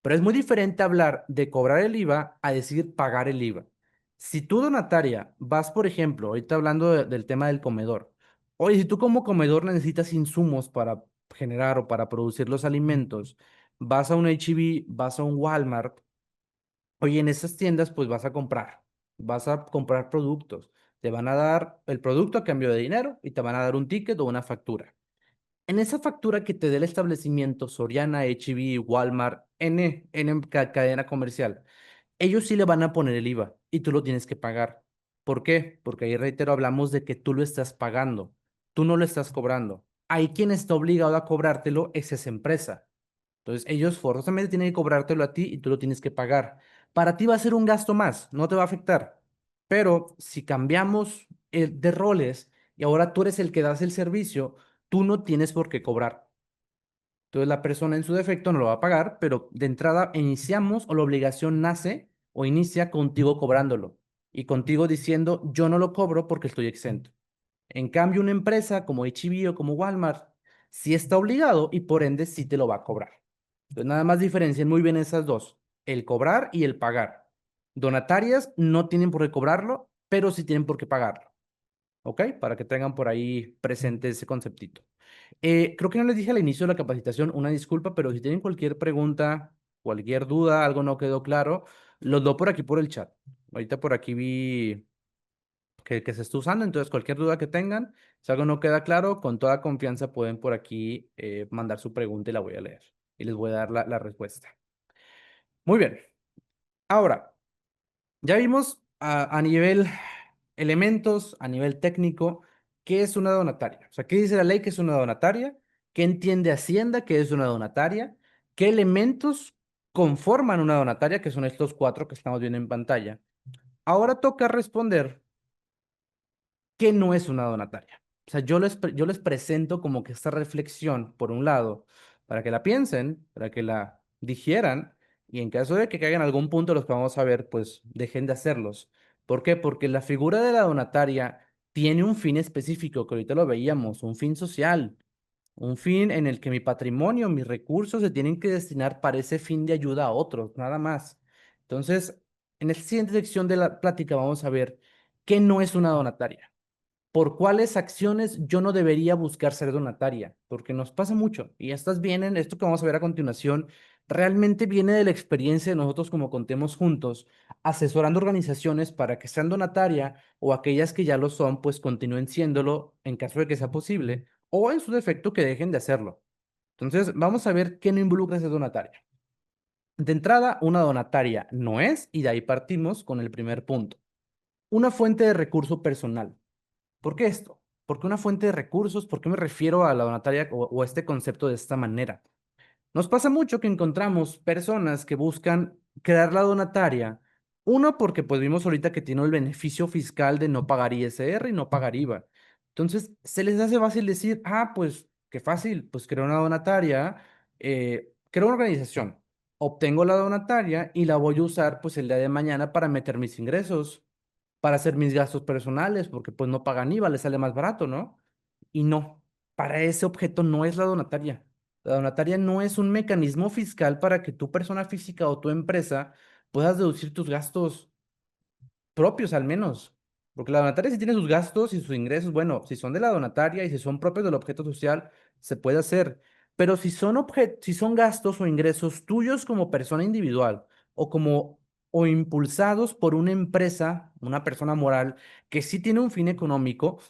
Pero es muy diferente hablar de cobrar el IVA a decir pagar el IVA. Si tú, donataria, vas, por ejemplo, ahorita hablando del tema del comedor, oye, si tú como comedor necesitas insumos para generar o para producir los alimentos, vas a un H-E-B, vas a un Walmart, oye, en esas tiendas pues vas a comprar productos, te van a dar el producto a cambio de dinero y te van a dar un ticket o una factura. En esa factura que te dé el establecimiento Soriana, H-E-B, Walmart, cadena comercial, ellos sí le van a poner el IVA y tú lo tienes que pagar. ¿Por qué? Porque ahí reitero, hablamos de que tú lo estás pagando, tú no lo estás cobrando. Ahí quien está obligado a cobrártelo es esa empresa. Entonces, ellos forzosamente tienen que cobrártelo a ti y tú lo tienes que pagar. Para ti va a ser un gasto más, no te va a afectar. Pero si cambiamos de roles y ahora tú eres el que das el servicio, tú no tienes por qué cobrar. Entonces, la persona en su defecto no lo va a pagar, pero de entrada iniciamos o la obligación nace o inicia contigo cobrándolo y contigo diciendo yo no lo cobro porque estoy exento. En cambio, una empresa como H-E-B o como Walmart sí está obligado y por ende sí te lo va a cobrar. Entonces, nada más diferencien muy bien esas dos, el cobrar y el pagar. Donatarias no tienen por qué cobrarlo, pero sí tienen por qué pagarlo. ¿Ok? Para que tengan por ahí presente ese conceptito. Creo que no les dije al inicio de la capacitación, una disculpa, pero si tienen cualquier pregunta, cualquier duda, algo no quedó claro, los doy por aquí por el chat. Ahorita por aquí vi que se está usando. Entonces, cualquier duda que tengan, si algo no queda claro, con toda confianza pueden por aquí mandar su pregunta y la voy a leer y les voy a dar la respuesta. Muy bien. Ahora, ya vimos a nivel elementos, a nivel técnico, qué es una donataria. O sea, qué dice la ley que es una donataria, qué entiende Hacienda que es una donataria, qué elementos conforman una donataria, que son estos cuatro que estamos viendo en pantalla. Ahora toca responder qué no es una donataria. O sea, yo les presento como que esta reflexión, por un lado, para que la piensen, para que la digieran, y en caso de que caigan en algún punto los que vamos a ver, pues dejen de hacerlos. ¿Por qué? Porque la figura de la donataria tiene un fin específico, que ahorita lo veíamos, un fin social, un fin en el que mi patrimonio, mis recursos se tienen que destinar para ese fin de ayuda a otros, nada más. Entonces, en esta siguiente sección de la plática vamos a ver qué no es una donataria, por cuáles acciones yo no debería buscar ser donataria, porque nos pasa mucho. Y estas vienen, esto que vamos a ver a continuación, realmente viene de la experiencia de nosotros como Contemos Juntos, asesorando organizaciones para que sean donataria o aquellas que ya lo son, pues continúen siéndolo en caso de que sea posible, o en su defecto que dejen de hacerlo. Entonces, vamos a ver qué no involucra ser donataria. De entrada, una donataria no es, y de ahí partimos con el primer punto. Una fuente de recurso personal. ¿Por qué esto? ¿Por qué una fuente de recursos? ¿Por qué me refiero a la donataria o a este concepto de esta manera? Nos pasa mucho que encontramos personas que buscan crear la donataria. Uno, porque pues vimos ahorita que tiene el beneficio fiscal de no pagar ISR y no pagar IVA. Entonces, se les hace fácil decir, ah, pues qué fácil, pues creo una donataria, creo una organización, obtengo la donataria y la voy a usar pues el día de mañana para meter mis ingresos, para hacer mis gastos personales, porque pues no pagan IVA, les sale más barato, ¿no? Y no, para ese objeto no es la donataria. La donataria no es un mecanismo fiscal para que tu persona física o tu empresa puedas deducir tus gastos propios al menos. Porque la donataria sí tiene sus gastos y sus ingresos. Bueno, si son de la donataria y si son propios del objeto social, se puede hacer. Pero si son gastos o ingresos tuyos como persona individual o impulsados por una empresa, una persona moral que sí tiene un fin económico,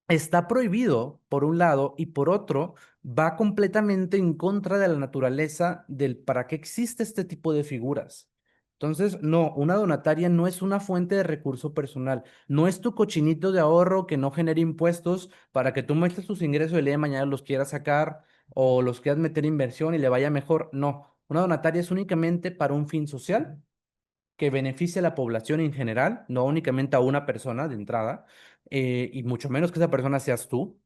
está prohibido por un lado y por otro va completamente en contra de la naturaleza del para qué existe este tipo de figuras. Entonces, no, una donataria no es una fuente de recurso personal, no es tu cochinito de ahorro que no genere impuestos para que tú muestres tus ingresos y el día de mañana los quieras sacar o los quieras meter en inversión y le vaya mejor. No, una donataria es únicamente para un fin social que beneficie a la población en general, no únicamente a una persona de entrada, y mucho menos que esa persona seas tú.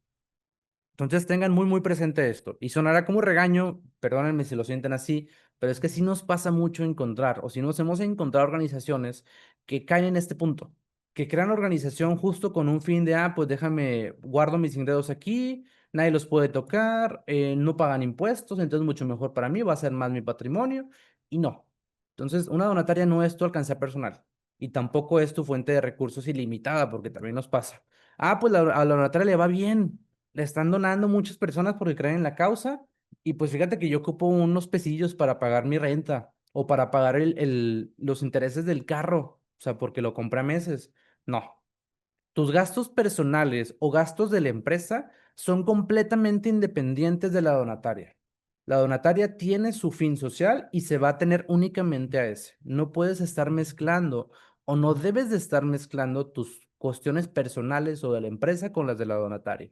Entonces tengan muy, muy presente esto. Y sonará como regaño, perdónenme si lo sienten así, pero es que sí nos pasa mucho encontrar, o si nos hemos encontrado organizaciones que caen en este punto, que crean organización justo con un fin de, pues déjame, guardo mis ingresos aquí, nadie los puede tocar, no pagan impuestos, entonces mucho mejor para mí, va a ser más mi patrimonio, y no. Entonces, una donataria no es tu alcance personal, y tampoco es tu fuente de recursos ilimitada, porque también nos pasa. Pues a la donataria le va bien, le están donando muchas personas porque creen en la causa. Y pues fíjate que yo ocupo unos pesillos para pagar mi renta o para pagar los intereses del carro, o sea, porque lo compré a meses. No, tus gastos personales o gastos de la empresa son completamente independientes de la donataria. La donataria tiene su fin social y se va a tener únicamente a ese. No puedes estar mezclando o no debes de estar mezclando tus cuestiones personales o de la empresa con las de la donataria.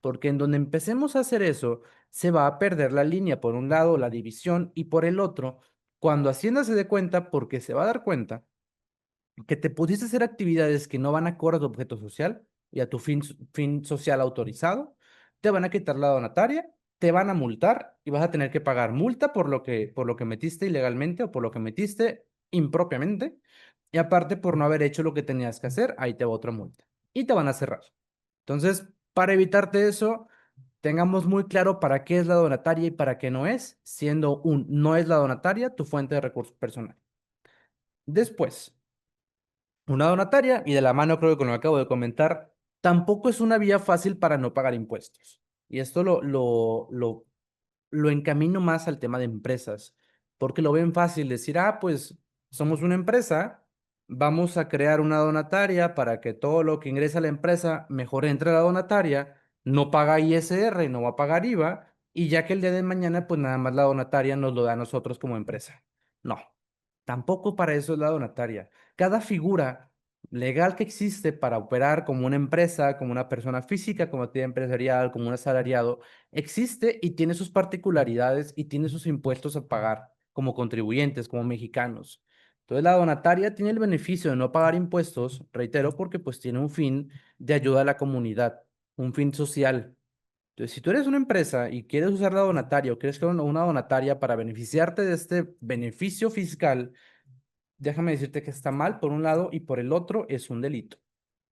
Porque en donde empecemos a hacer eso, se va a perder la línea, por un lado, la división, y por el otro, cuando Hacienda se dé cuenta, porque se va a dar cuenta, que te pusiste a hacer actividades que no van acorde a tu objeto social y a tu fin social autorizado, te van a quitar la donataria, te van a multar y vas a tener que pagar multa por lo que metiste ilegalmente o por lo que metiste impropiamente. Y aparte por no haber hecho lo que tenías que hacer, ahí te va otra multa. Y te van a cerrar. Entonces, para evitarte eso, tengamos muy claro para qué es la donataria y para qué no es, siendo no es la donataria tu fuente de recursos personal. Después, una donataria, y de la mano creo que con lo que acabo de comentar, tampoco es una vía fácil para no pagar impuestos. Y esto lo encamino más al tema de empresas, porque lo ven fácil decir, pues somos una empresa, vamos a crear una donataria para que todo lo que ingresa a la empresa mejor entre a la donataria, no paga ISR, no va a pagar IVA, y ya que el día de mañana, pues nada más la donataria nos lo da a nosotros como empresa. No, tampoco para eso es la donataria. Cada figura legal que existe para operar como una empresa, como una persona física, como actividad empresarial, como un asalariado, existe y tiene sus particularidades y tiene sus impuestos a pagar como contribuyentes, como mexicanos. Entonces, la donataria tiene el beneficio de no pagar impuestos, reitero, porque pues tiene un fin de ayuda a la comunidad, un fin social. Entonces, si tú eres una empresa y quieres usar la donataria o quieres crear una donataria para beneficiarte de este beneficio fiscal, déjame decirte que está mal por un lado y por el otro es un delito.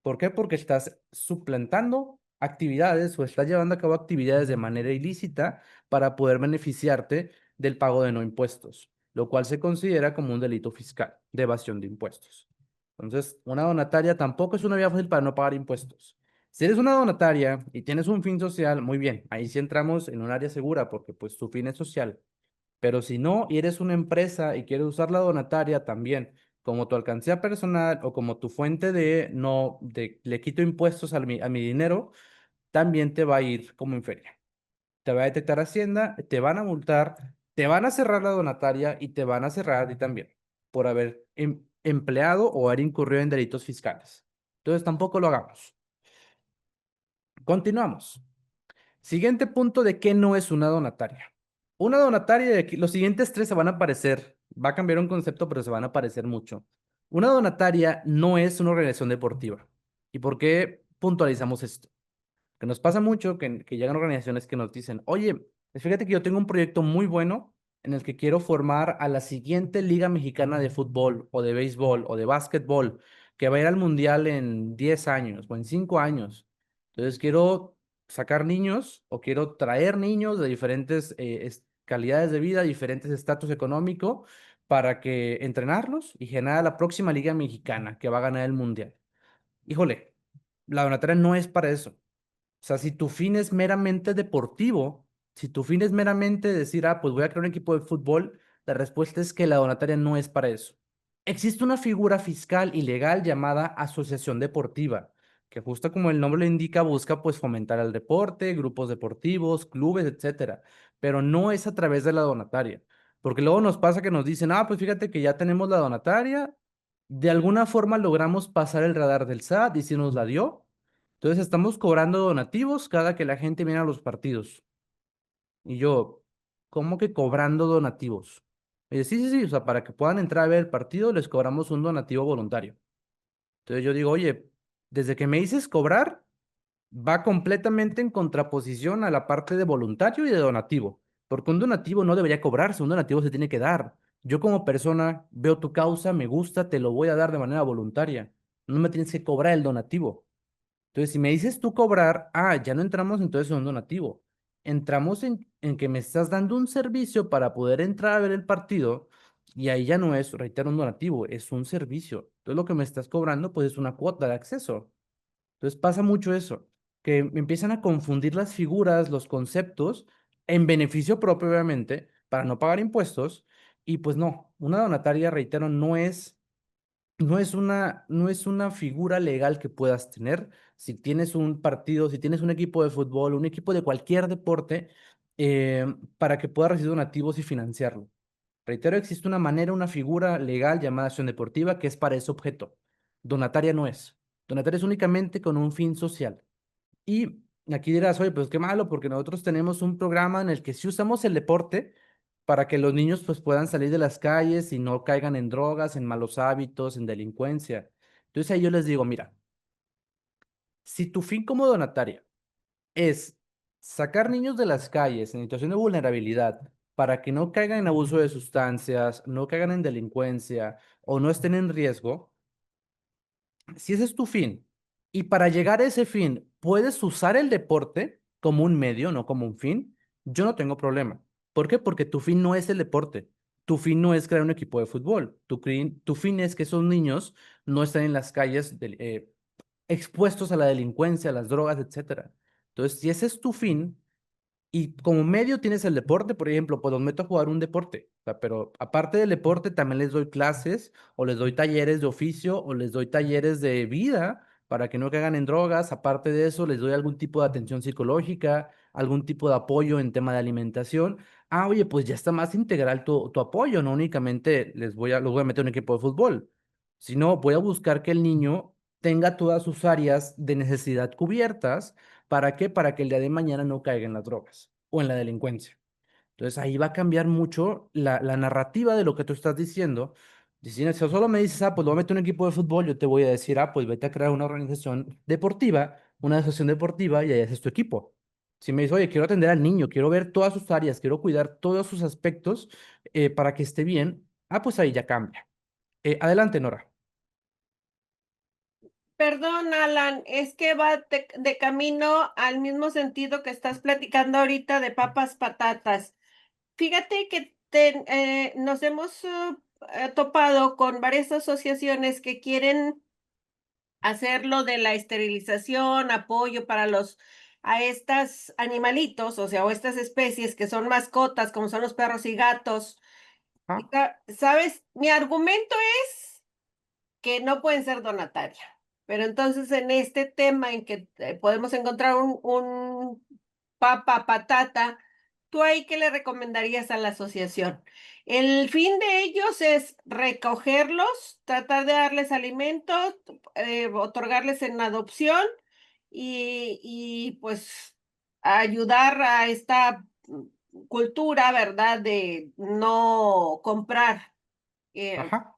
¿Por qué? Porque estás suplantando actividades o estás llevando a cabo actividades de manera ilícita para poder beneficiarte del pago de no impuestos, lo cual se considera como un delito fiscal de evasión de impuestos. Entonces, una donataria tampoco es una vía fácil para no pagar impuestos. Si eres una donataria y tienes un fin social, muy bien, ahí sí entramos en un área segura porque pues tu fin es social. Pero si no, y eres una empresa y quieres usar la donataria también como tu alcancía personal o como tu fuente de no, de le quito impuestos a mi dinero, también te va a ir como en feria. Te va a detectar Hacienda, te van a multar, te van a cerrar la donataria y te van a cerrar a ti también por haber empleado o haber incurrido en delitos fiscales. Entonces tampoco lo hagamos. Continuamos. Siguiente punto de qué no es una donataria. Una donataria, de los siguientes tres se van a parecer, va a cambiar un concepto, pero se van a parecer mucho. Una donataria no es una organización deportiva. ¿Y por qué puntualizamos esto? Que nos pasa mucho que llegan organizaciones que nos dicen, oye, fíjate que yo tengo un proyecto muy bueno en el que quiero formar a la siguiente Liga Mexicana de Fútbol o de béisbol o de básquetbol que va a ir al Mundial en 10 años o en 5 años. Entonces quiero sacar niños o quiero traer niños de diferentes calidades de vida, diferentes estatus económico para que entrenarlos y generar la próxima Liga Mexicana que va a ganar el Mundial. Híjole, la donataria no es para eso. O sea, si tu fin es meramente deportivo, si tu fin es meramente decir, pues voy a crear un equipo de fútbol, la respuesta es que la donataria no es para eso. Existe una figura fiscal y legal llamada asociación deportiva, que justo como el nombre lo indica, busca pues fomentar el deporte, grupos deportivos, clubes, etcétera, pero no es a través de la donataria. Porque luego nos pasa que nos dicen, ah, pues fíjate que ya tenemos la donataria, de alguna forma logramos pasar el radar del SAT y sí nos la dio. Entonces estamos cobrando donativos cada que la gente viene a los partidos. Y yo, ¿cómo que cobrando donativos? Y dice, sí, sí, sí, o sea, para que puedan entrar a ver el partido les cobramos un donativo voluntario. Entonces yo digo, oye, desde que me dices cobrar, va completamente en contraposición a la parte de voluntario y de donativo, porque un donativo no debería cobrarse, un donativo se tiene que dar. Yo como persona veo tu causa, me gusta, te lo voy a dar de manera voluntaria. No me tienes que cobrar el donativo. Entonces, si me dices tú cobrar, ya no entramos entonces en un donativo. Entramos en que me estás dando un servicio para poder entrar a ver el partido y ahí ya no es, reitero, un donativo, es un servicio. Entonces, lo que me estás cobrando pues es una cuota de acceso. Entonces pasa mucho eso, que me empiezan a confundir las figuras, los conceptos, en beneficio propio, obviamente, para no pagar impuestos. Y pues no, una donataria, reitero, no es una figura legal que puedas tener. Si tienes un partido, si tienes un equipo de fútbol, un equipo de cualquier deporte, eh, para que puedas recibir donativos y financiarlo. Reitero, existe una manera, una figura legal llamada acción deportiva que es para ese objeto. Donataria no es. Donataria es únicamente con un fin social. Y aquí dirás, oye, pues qué malo, porque nosotros tenemos un programa en el que sí usamos el deporte para que los niños pues puedan salir de las calles y no caigan en drogas, en malos hábitos, en delincuencia. Entonces ahí yo les digo, mira, si tu fin como donataria es sacar niños de las calles en situación de vulnerabilidad para que no caigan en abuso de sustancias, no caigan en delincuencia o no estén en riesgo, si ese es tu fin y para llegar a ese fin puedes usar el deporte como un medio, no como un fin, yo no tengo problema. ¿Por qué? Porque tu fin no es el deporte. Tu fin no es crear un equipo de fútbol. Tu fin es que esos niños no estén en las calles expuestos a la delincuencia, a las drogas, etcétera. Entonces, si ese es tu fin, y como medio tienes el deporte, por ejemplo, pues los meto a jugar un deporte. O sea, pero aparte del deporte, también les doy clases o les doy talleres de oficio o les doy talleres de vida para que no caigan en drogas. Aparte de eso, les doy algún tipo de atención psicológica, algún tipo de apoyo en tema de alimentación. Oye, pues ya está más integral tu apoyo, no únicamente los voy a meter en un equipo de fútbol, sino voy a buscar que el niño tenga todas sus áreas de necesidad cubiertas. ¿Para qué? Para que el día de mañana no caiga en las drogas o en la delincuencia. Entonces ahí va a cambiar mucho la narrativa de lo que tú estás diciendo. Diciendo, si solo me dices, pues lo voy a meter en un equipo de fútbol, yo te voy a decir, pues vete a crear una organización deportiva, una asociación deportiva y ahí haces tu equipo. Si me dices, oye, quiero atender al niño, quiero ver todas sus áreas, quiero cuidar todos sus aspectos para que esté bien, pues ahí ya cambia. Adelante, Nora. Perdón, Alan, es que va de camino al mismo sentido que estás platicando ahorita de papas patatas. Fíjate que nos hemos topado con varias asociaciones que quieren hacer lo de la esterilización, apoyo para a estas animalitos, o sea, o estas especies que son mascotas, como son los perros y gatos. Y, Ah, ¿sabes? Mi argumento es que no pueden ser donataria. Pero entonces en este tema en que podemos encontrar un papa patata, ¿tú ahí qué le recomendarías a la asociación? El fin de ellos es recogerlos, tratar de darles alimento, otorgarles en adopción pues ayudar a esta cultura, ¿verdad? De no comprar. eh, ajá.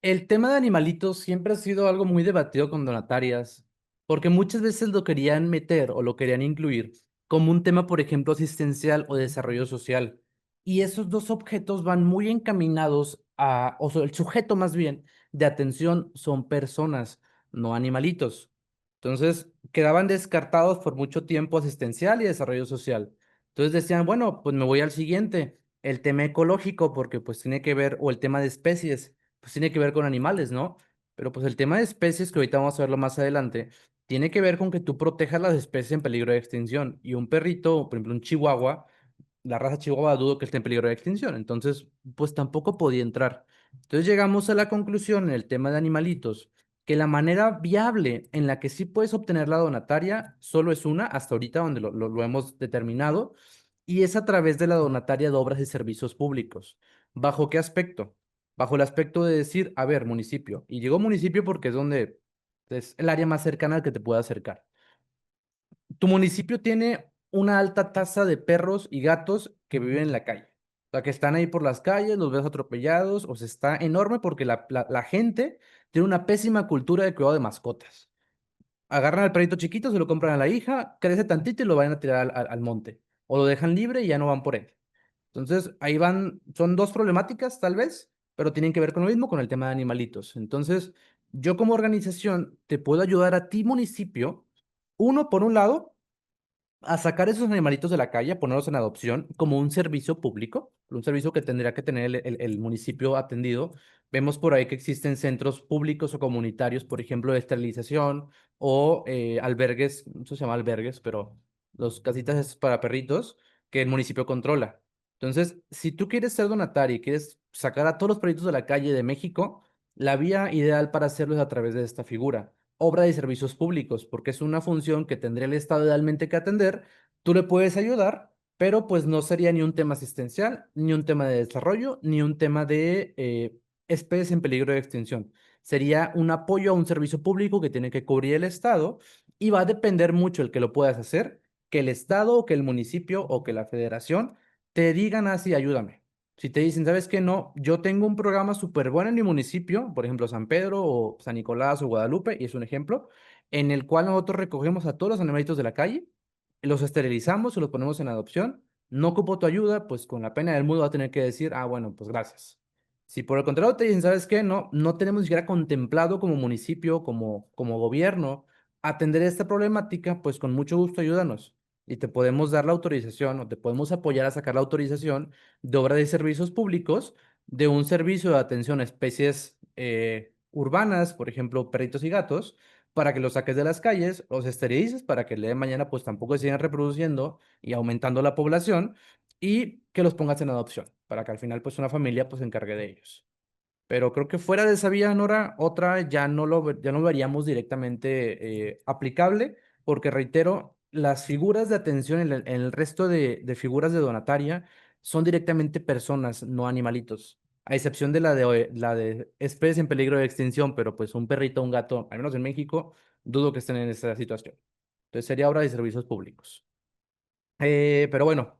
El tema de animalitos siempre ha sido algo muy debatido con donatarias, porque muchas veces lo querían meter o lo querían incluir como un tema, por ejemplo, asistencial o desarrollo social. Y esos dos objetos van muy encaminados o sea, el sujeto más bien de atención son personas, no animalitos. Entonces, quedaban descartados por mucho tiempo asistencial y desarrollo social. Entonces decían, bueno, pues me voy al siguiente, el tema ecológico, porque pues tiene que ver, o el tema de especies pues tiene que ver con animales, ¿no? Pero pues el tema de especies, que ahorita vamos a verlo más adelante, tiene que ver con que tú protejas las especies en peligro de extinción. Y un perrito, por ejemplo, un chihuahua, la raza chihuahua dudo que esté en peligro de extinción. Entonces, pues tampoco podía entrar. Entonces llegamos a la conclusión en el tema de animalitos, que la manera viable en la que sí puedes obtener la donataria solo es una, hasta ahorita donde lo hemos determinado, y es a través de la donataria de obras y servicios públicos. ¿Bajo qué aspecto? Bajo el aspecto de decir, a ver, municipio, y digo municipio porque es donde es el área más cercana al que te pueda acercar. Tu municipio tiene una alta tasa de perros y gatos que viven en la calle. O sea, que están ahí por las calles, los ves atropellados, o sea, está enorme porque la gente tiene una pésima cultura de cuidado de mascotas. Agarran al perrito chiquito, se lo compran a la hija, crece tantito y lo van a tirar al monte. O lo dejan libre y ya no van por él. Entonces, ahí van, son dos problemáticas tal vez, pero tienen que ver con lo mismo, con el tema de animalitos. Entonces, yo como organización te puedo ayudar a ti, municipio, uno, por un lado, a sacar esos animalitos de la calle, a ponerlos en adopción como un servicio público, un servicio que tendría que tener el municipio atendido. Vemos por ahí que existen centros públicos o comunitarios, por ejemplo, de esterilización o albergues, eso se llama albergues, pero los casitas es para perritos que el municipio controla. Entonces, si tú quieres ser donatario y quieres sacar a todos los perritos de la calle de México, la vía ideal para hacerlo es a través de esta figura obra de servicios públicos, porque es una función que tendría el Estado idealmente que atender, tú le puedes ayudar, pero pues no sería ni un tema asistencial, ni un tema de desarrollo, ni un tema de especies en peligro de extinción. Sería un apoyo a un servicio público que tiene que cubrir el Estado y va a depender mucho el que lo puedas hacer, que el Estado o que el municipio o que la federación te digan así, ayúdame. Si te dicen, ¿sabes qué? No, yo tengo un programa súper bueno en mi municipio, por ejemplo, San Pedro o San Nicolás o Guadalupe, y es un ejemplo, en el cual nosotros recogemos a todos los animalitos de la calle, los esterilizamos y los ponemos en adopción. No ocupo tu ayuda, pues con la pena del mundo va a tener que decir, ah, bueno, pues gracias. Si por el contrario te dicen, ¿sabes qué? No, no tenemos ni siquiera contemplado como municipio, como gobierno, atender esta problemática, pues con mucho gusto ayúdanos. Y te podemos dar la autorización o te podemos apoyar a sacar la autorización de obra de servicios públicos de un servicio de atención a especies urbanas, por ejemplo, perritos y gatos, para que los saques de las calles, los esterilices para que el día de mañana pues tampoco se sigan reproduciendo y aumentando la población y que los pongas en adopción, para que al final pues una familia pues se encargue de ellos. Pero creo que fuera de esa vía, Nora, otra ya no veríamos directamente aplicable, porque reitero, las figuras de atención en el resto de figuras de donataria son directamente personas, no animalitos. A excepción de la de especies en peligro de extinción, pero pues un perrito o un gato, al menos en México, dudo que estén en esa situación. Entonces sería obra de servicios públicos. Pero bueno,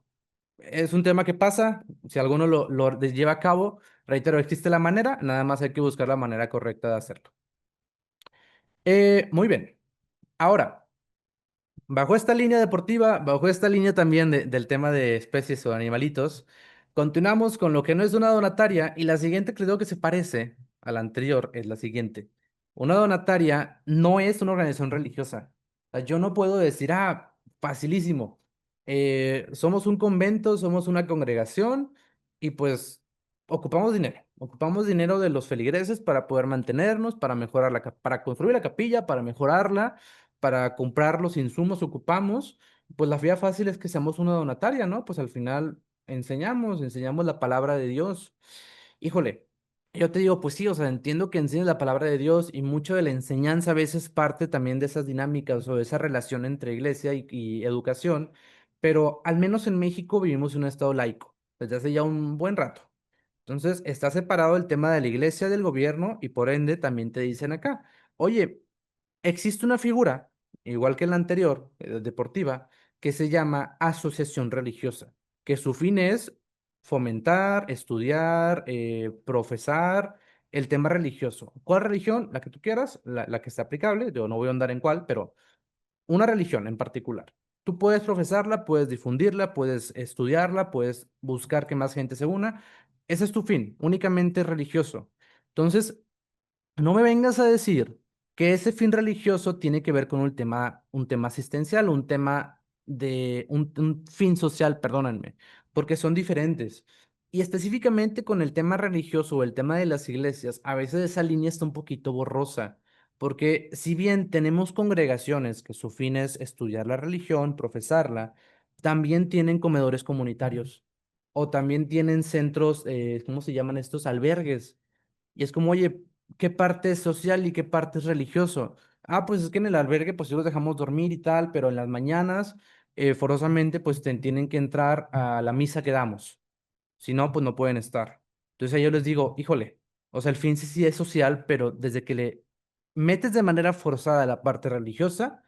es un tema que pasa, si alguno lo lleva a cabo, reitero, existe la manera, nada más hay que buscar la manera correcta de hacerlo. Muy bien, ahora, bajo esta línea deportiva, bajo esta línea también del tema de especies o animalitos, continuamos con lo que no es una donataria y la siguiente creo que se parece a la anterior es la siguiente. Una donataria no es una organización religiosa. O sea, yo no puedo decir, ah, facilísimo. Somos un convento, somos una congregación y pues ocupamos dinero de los feligreses para poder mantenernos, para mejorar para construir la capilla, para mejorarla para comprar los insumos ocupamos, pues la vía fácil es que seamos una donataria, ¿no? Pues al final enseñamos la palabra de Dios. Híjole, yo te digo, pues sí, o sea, entiendo que enseñes la palabra de Dios y mucho de la enseñanza a veces parte también de esas dinámicas o de esa relación entre iglesia y educación, pero al menos en México vivimos en un estado laico desde hace ya un buen rato. Entonces, está separado el tema de la iglesia del gobierno y por ende también te dicen acá, oye, existe una figura, igual que la anterior, deportiva, que se llama asociación religiosa, que su fin es fomentar, estudiar, profesar el tema religioso. ¿Cuál religión? La que tú quieras, la que esté aplicable, yo no voy a andar en cuál, pero una religión en particular. Tú puedes profesarla, puedes difundirla, puedes estudiarla, puedes buscar que más gente se una. Ese es tu fin, únicamente religioso. Entonces, no me vengas a decir que ese fin religioso tiene que ver con un tema asistencial, un tema de un fin social, perdónenme, porque son diferentes. Y específicamente con el tema religioso o el tema de las iglesias, a veces esa línea está un poquito borrosa, porque si bien tenemos congregaciones que su fin es estudiar la religión, profesarla, también tienen comedores comunitarios o también tienen centros, ¿cómo se llaman estos? Albergues. Y es como, oye, ¿qué parte es social y qué parte es religioso? Ah, pues es que en el albergue pues sí los dejamos dormir y tal, pero en las mañanas forzosamente pues tienen que entrar a la misa que damos. Si no, pues no pueden estar. Entonces yo les digo, híjole, o sea, el fin sí es social, pero desde que le metes de manera forzada la parte religiosa,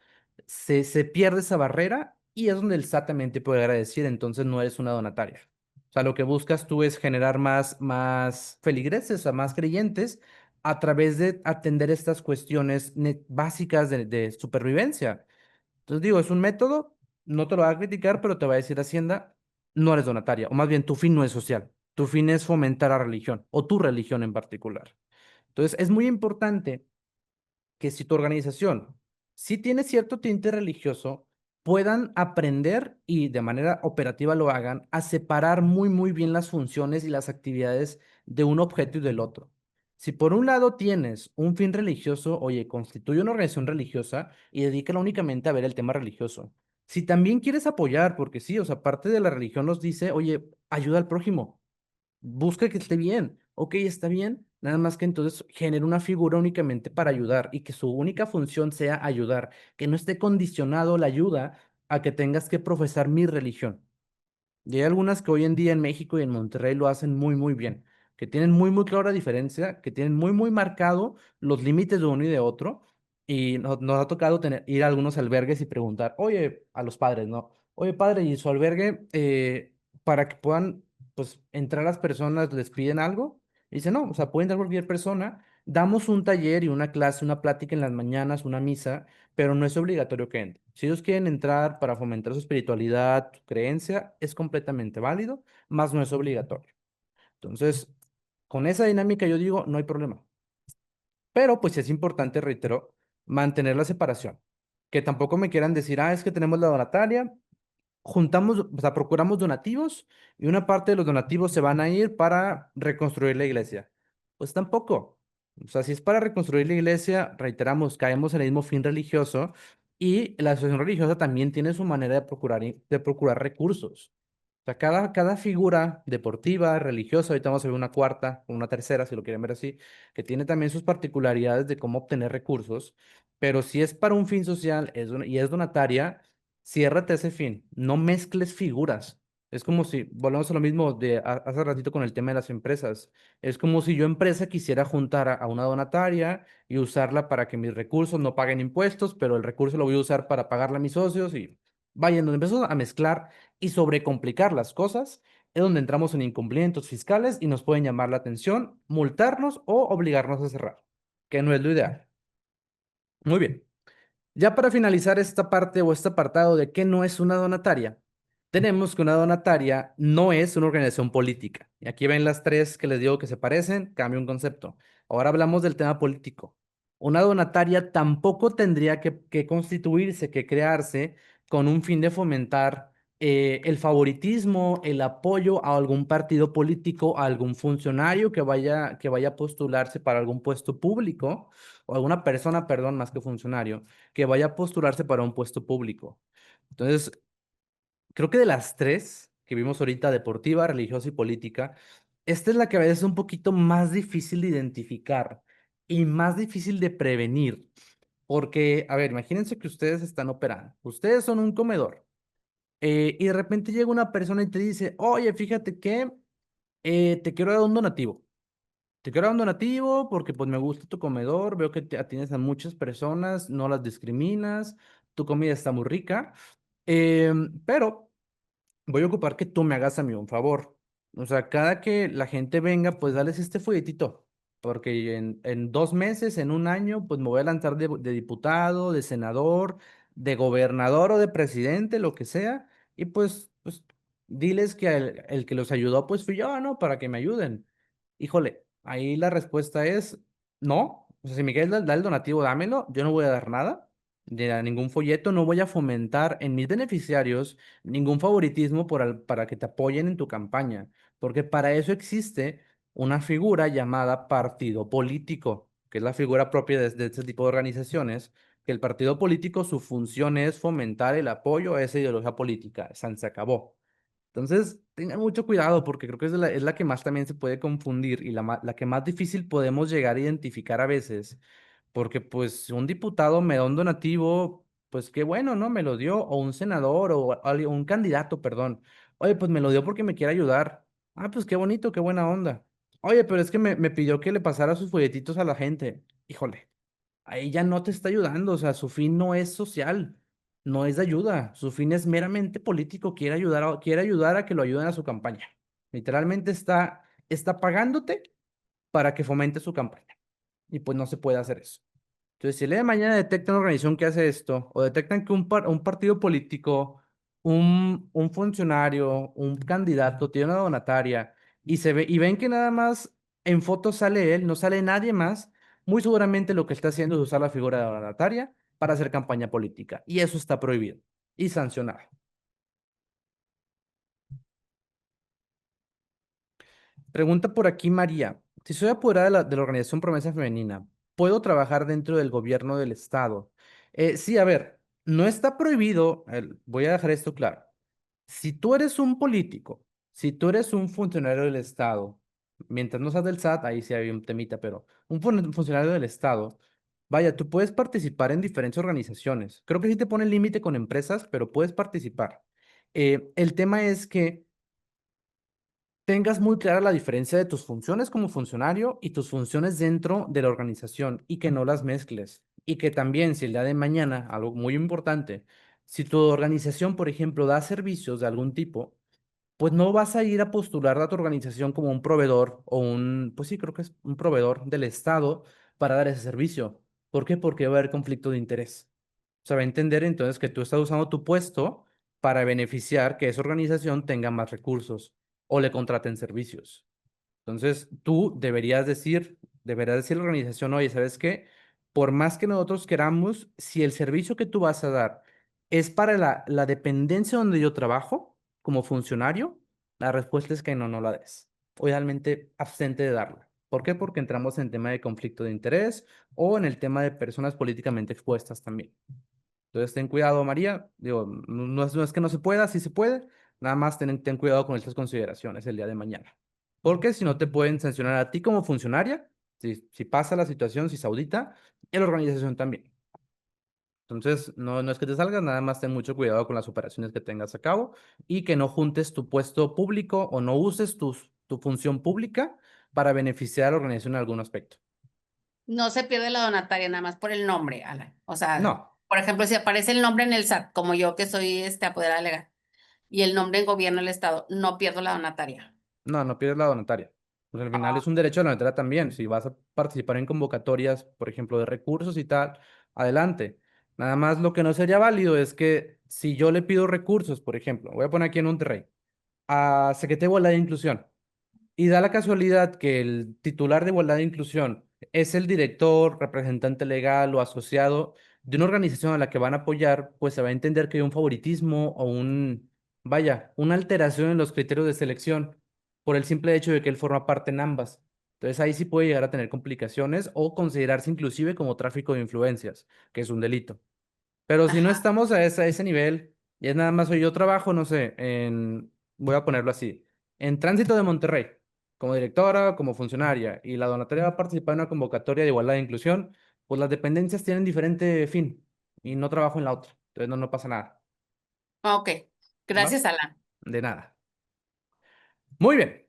se pierde esa barrera y es donde el SAT también te puede decir, entonces no eres una donataria. O sea, lo que buscas tú es generar más feligreses, a más creyentes, a través de atender estas cuestiones básicas de supervivencia. Entonces digo, es un método, no te lo va a criticar, pero te va a decir Hacienda, no eres donataria, o más bien tu fin no es social, tu fin es fomentar la religión, o tu religión en particular. Entonces es muy importante que si tu organización sí tiene cierto tinte religioso, puedan aprender y de manera operativa lo hagan a separar muy bien las funciones y las actividades de un objeto y del otro. Si por un lado tienes un fin religioso, oye, constituye una organización religiosa y dedícala únicamente a ver el tema religioso. Si también quieres apoyar, porque sí, o sea, parte de la religión nos dice, oye, ayuda al prójimo, busca que esté bien. Ok, está bien. Nada más que entonces genere una figura únicamente para ayudar y que su única función sea ayudar, que no esté condicionado la ayuda a que tengas que profesar mi religión. Y hay algunas que hoy en día en México y en Monterrey lo hacen muy bien, que tienen muy clara diferencia, que tienen muy marcado los límites de uno y de otro. Y nos ha tocado ir a algunos albergues y preguntar, oye, a los padres, ¿no? Oye, padre, ¿y su albergue, para que puedan, pues, entrar las personas, les piden algo? Y dice, no, o sea, puede entrar cualquier persona. Damos un taller y una clase, una plática en las mañanas, una misa, pero no es obligatorio que entren. Si ellos quieren entrar para fomentar su espiritualidad, su creencia, es completamente válido, más no es obligatorio. Entonces, con esa dinámica yo digo, no hay problema. Pero pues es importante, reitero, mantener la separación. Que tampoco me quieran decir, es que tenemos la donataria, juntamos, o sea, procuramos donativos y una parte de los donativos se van a ir para reconstruir la iglesia. Pues tampoco. O sea, si es para reconstruir la iglesia, reiteramos, caemos en el mismo fin religioso y la asociación religiosa también tiene su manera de procurar recursos. O sea, cada figura deportiva, religiosa, ahorita vamos a ver una cuarta o una tercera, si lo quieren ver así, que tiene también sus particularidades de cómo obtener recursos, pero si es para un fin social y es donataria, ciérrate ese fin, no mezcles figuras. Es como si, volvemos a lo mismo de hace ratito con el tema de las empresas. Es como si yo empresa quisiera juntar a una donataria y usarla para que mis recursos no paguen impuestos, pero el recurso lo voy a usar para pagarle a mis socios y vaya, donde empiezo a mezclar y sobrecomplicar las cosas, es donde entramos en incumplimientos fiscales y nos pueden llamar la atención, multarnos o obligarnos a cerrar, que no es lo ideal. Muy bien. Ya para finalizar esta parte o este apartado de qué no es una donataria, tenemos que una donataria no es una organización política. Y aquí ven las tres que les digo que se parecen, cambia un concepto. Ahora hablamos del tema político. Una donataria tampoco tendría que constituirse, que crearse con un fin de fomentar el favoritismo, el apoyo a algún partido político, a algún funcionario que vaya a postularse para algún puesto público, o alguna persona, perdón, más que funcionario que vaya a postularse para un puesto público. Entonces, creo que de las tres que vimos ahorita, deportiva, religiosa y política, esta es la que a veces es un poquito más difícil de identificar y más difícil de prevenir. Porque, a ver, imagínense que ustedes están operando. Ustedes son un comedor. Y de repente llega una persona y te dice, oye, fíjate que te quiero dar un donativo. Te quiero dar un donativo porque pues me gusta tu comedor, veo que te atiendes a muchas personas, no las discriminas, tu comida está muy rica, pero voy a ocupar que tú me hagas a mí un favor. O sea, cada que la gente venga, pues dales este folletito, porque en 2 meses, en un año, pues me voy a lanzar de diputado, de senador, de gobernador o de presidente, lo que sea, y pues diles que el que los ayudó, pues fui yo, ¿no? Para que me ayuden. Híjole, ahí la respuesta es no. O sea, si me quieres dar el donativo, dámelo, yo no voy a dar nada. De a ningún folleto, no voy a fomentar en mis beneficiarios ningún favoritismo para que te apoyen en tu campaña, porque para eso existe una figura llamada partido político, que es la figura propia de este tipo de organizaciones, que el partido político su función es fomentar el apoyo a esa ideología política. San se acabó. Entonces, tengan mucho cuidado porque creo que es la que más también se puede confundir y la que más difícil podemos llegar a identificar a veces, porque pues si un diputado me da un donativo, pues qué bueno, ¿no? Me lo dio, o un senador, o un candidato, perdón. Oye, pues me lo dio porque me quiere ayudar. Ah, pues qué bonito, qué buena onda. Oye, pero es que me pidió que le pasara sus folletitos a la gente. Híjole, ahí ya no te está ayudando, o sea, su fin no es social, no es de ayuda, su fin es meramente político, quiere ayudar a que lo ayuden a su campaña. Literalmente está pagándote para que fomente su campaña. Y pues no se puede hacer eso. Entonces, si el día de mañana detectan una organización que hace esto, o detectan que un partido político, un funcionario, un candidato tiene una donataria y ven que nada más en fotos sale él, no sale nadie más, muy seguramente lo que está haciendo es usar la figura de la donataria para hacer campaña política. Y eso está prohibido y sancionado. Pregunta por aquí María. Si soy apoderada de la organización Promesa Femenina, ¿puedo trabajar dentro del gobierno del estado? Sí, a ver, no está prohibido, voy a dejar esto claro. Si tú eres un político, si tú eres un funcionario del estado, mientras no seas del SAT, ahí sí hay un temita, pero funcionario del estado, vaya, tú puedes participar en diferentes organizaciones. Creo que sí te pone el límite con empresas, pero puedes participar. El tema es que tengas muy clara la diferencia de tus funciones como funcionario y tus funciones dentro de la organización y que no las mezcles. Y que también, si el día de mañana, algo muy importante, si tu organización, por ejemplo, da servicios de algún tipo, pues no vas a ir a postular a tu organización como un proveedor o pues sí, creo que es un proveedor del Estado para dar ese servicio. ¿Por qué? Porque va a haber conflicto de interés. O sea, va a entender entonces que tú estás usando tu puesto para beneficiar que esa organización tenga más recursos o le contraten servicios. Entonces, tú deberías decir a la organización, oye, ¿sabes qué? Por más que nosotros queramos, si el servicio que tú vas a dar es para la dependencia donde yo trabajo como funcionario, la respuesta es que no, no la des. O idealmente abstente de darla. ¿Por qué? Porque entramos en tema de conflicto de interés o en el tema de personas políticamente expuestas también. Entonces, ten cuidado, María. Digo, no es que no se pueda, sí se puede. Nada más ten cuidado con estas consideraciones el día de mañana. Porque si no te pueden sancionar a ti como funcionaria, si pasa la situación, si se audita, y a la organización también. Entonces, no es que te salgas, nada más ten mucho cuidado con las operaciones que tengas a cabo y que no juntes tu puesto público o no uses tu función pública para beneficiar a la organización en algún aspecto. No se pierde la donataria nada más por el nombre, Alan. O sea, No, por ejemplo, si aparece el nombre en el SAT, como yo que soy apoderada legal, y el nombre en gobierno del estado, no pierdo la donataria. no pierdes la donataria. Pues al final es un derecho de la donataria también. Si vas a participar en convocatorias, por ejemplo, de recursos y tal, adelante. Nada más lo que no sería válido es que si yo le pido recursos, por ejemplo, voy a poner aquí en Monterrey, a Secretaría de Igualdad e Inclusión, y da la casualidad que el titular de Igualdad e Inclusión es el director, representante legal o asociado de una organización a la que van a apoyar, pues se va a entender que hay un favoritismo o una alteración en los criterios de selección por el simple hecho de que él forma parte en ambas. Entonces ahí sí puede llegar a tener complicaciones o considerarse inclusive como tráfico de influencias, que es un delito. Pero si no Ajá. estamos a ese nivel, y es nada más, hoy yo trabajo, no sé, voy a ponerlo así, en Tránsito de Monterrey, como directora, como funcionaria, y la donataria va a participar en una convocatoria de igualdad e inclusión, pues las dependencias tienen diferente fin, y no trabajo en la otra, entonces no pasa nada, Ok. ¿va? Gracias, Alan. De nada. Muy bien.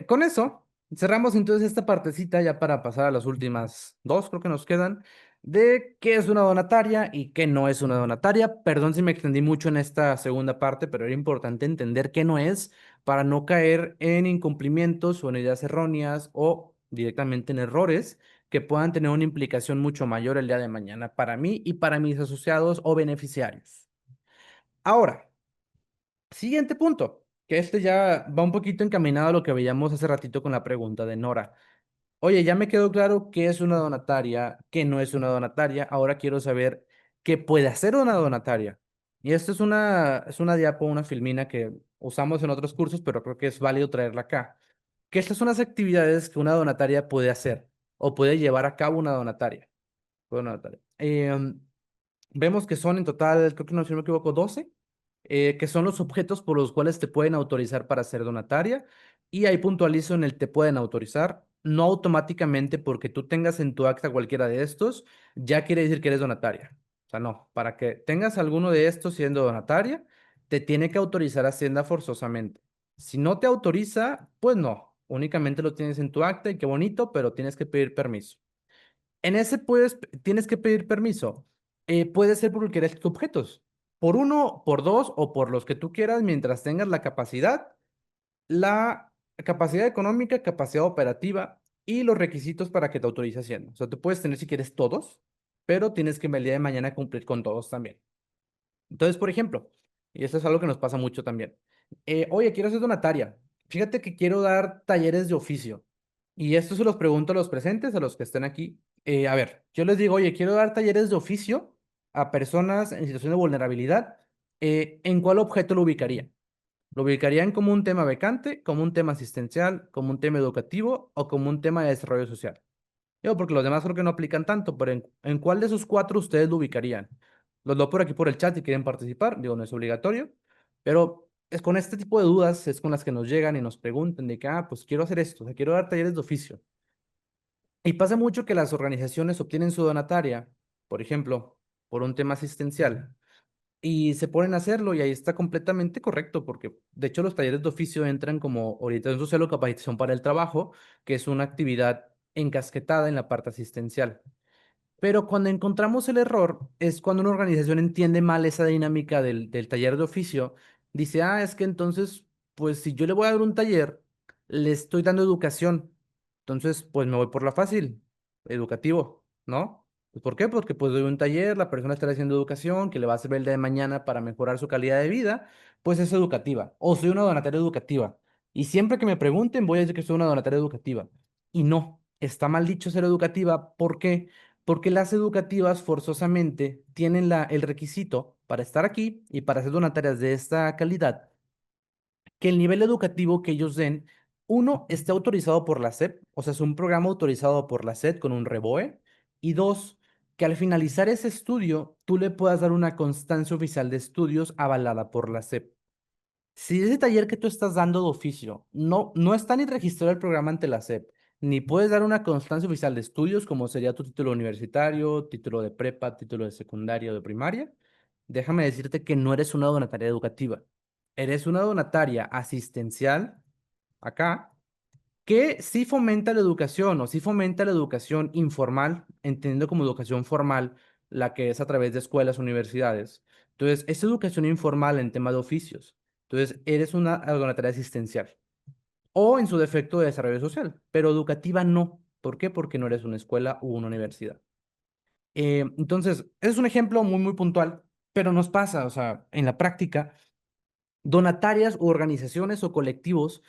Con eso cerramos entonces esta partecita ya para pasar a las últimas dos, creo que nos quedan, de qué es una donataria y qué no es una donataria. Perdón si me extendí mucho en esta segunda parte, pero era importante entender qué no es para no caer en incumplimientos o en ideas erróneas o directamente en errores que puedan tener una implicación mucho mayor el día de mañana para mí y para mis asociados o beneficiarios. Ahora. Siguiente punto, que este ya va un poquito encaminado a lo que veíamos hace ratito con la pregunta de Nora. Oye, ya me quedó claro qué es una donataria, qué no es una donataria. Ahora quiero saber qué puede hacer una donataria. Y esto es una diapo, una filmina que usamos en otros cursos, pero creo que es válido traerla acá. Que estas son las actividades que una donataria puede hacer o puede llevar a cabo una donataria. Una donataria. Vemos que son en total, creo que no, si no me equivoco, 12 que son los objetos por los cuales te pueden autorizar para ser donataria. Y ahí puntualizo en el te pueden autorizar, no automáticamente porque tú tengas en tu acta cualquiera de estos, ya quiere decir que eres donataria. O sea, no, para que tengas alguno de estos siendo donataria, te tiene que autorizar Hacienda forzosamente. Si no te autoriza, pues no, únicamente lo tienes en tu acta y qué bonito, pero tienes que pedir permiso. En ese tienes que pedir permiso. Puede ser por cualquier objetos, por uno, por dos o por los que tú quieras, mientras tengas la capacidad económica, capacidad operativa y los requisitos para que te autorice Hacienda. O sea, tú puedes tener si quieres todos, pero tienes que el día de mañana cumplir con todos también. Entonces, por ejemplo, y esto es algo que nos pasa mucho también. Oye, quiero ser donataria. Fíjate que quiero dar talleres de oficio. Y esto se los pregunto a los presentes, a los que estén aquí. A ver, yo les digo, oye, quiero dar talleres de oficio a personas en situación de vulnerabilidad. ¿En cuál objeto lo ubicaría? ¿Lo ubicarían como un tema becante, como un tema asistencial, como un tema educativo o como un tema de desarrollo social? Digo, porque los demás creo que no aplican tanto, pero ¿en cuál de esos cuatro ustedes lo ubicarían? Los leo por aquí por el chat si quieren participar, digo, no es obligatorio, pero es con este tipo de dudas es con las que nos llegan y nos preguntan de que, pues quiero hacer esto, o sea, quiero dar talleres de oficio. Y pasa mucho que las organizaciones obtienen su donataria, por ejemplo, por un tema asistencial, y se ponen a hacerlo y ahí está completamente correcto, porque de hecho los talleres de oficio entran como orientación social o capacitación para el trabajo, que es una actividad encasquetada en la parte asistencial. Pero cuando encontramos el error es cuando una organización entiende mal esa dinámica del taller de oficio. Dice, es que entonces, pues si yo le voy a dar un taller, le estoy dando educación. Entonces, pues me voy por la fácil, educativo, ¿no? Pues, ¿por qué? Porque pues doy un taller, la persona está haciendo educación, que le va a servir el día de mañana para mejorar su calidad de vida, pues es educativa. O soy una donataria educativa. Y siempre que me pregunten, voy a decir que soy una donataria educativa. Y no, está mal dicho ser educativa. ¿Por qué? Porque las educativas forzosamente tienen el requisito para estar aquí y para hacer donatarias de esta calidad, que el nivel educativo que ellos den, uno, esté autorizado por la SEP, o sea, es un programa autorizado por la SEP con un REBOE, y dos, que al finalizar ese estudio, tú le puedas dar una constancia oficial de estudios avalada por la SEP. Si ese taller que tú estás dando de oficio no está ni registrado el programa ante la SEP, ni puedes dar una constancia oficial de estudios, como sería tu título universitario, título de prepa, título de secundaria o de primaria, déjame decirte que no eres una donataria educativa. Eres una donataria asistencial, acá, que sí fomenta la educación o sí fomenta la educación informal, entendiendo como educación formal la que es a través de escuelas, universidades. Entonces, es educación informal en tema de oficios. Entonces, eres una donataria asistencial o en su defecto de desarrollo social, pero educativa no. ¿Por qué? Porque no eres una escuela u una universidad. Entonces, es un ejemplo muy, muy puntual, pero nos pasa, o sea, en la práctica donatarias u organizaciones o colectivos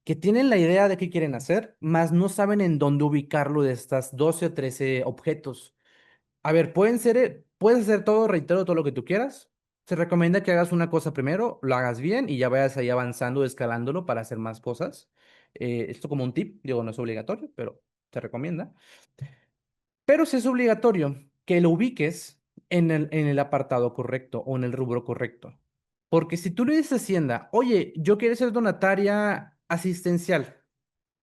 que tienen la idea de qué quieren hacer, mas no saben en dónde ubicarlo de estas 12 o 13 objetos. A ver, puedes hacer todo, reitero, todo lo que tú quieras. Se recomienda que hagas una cosa primero, lo hagas bien y ya vayas ahí avanzando, escalándolo para hacer más cosas. Esto como un tip, digo, no es obligatorio, pero se recomienda. Pero sí es obligatorio que lo ubiques en el apartado correcto o en el rubro correcto. Porque si tú le dices a Hacienda, oye, yo quiero ser donataria asistencial.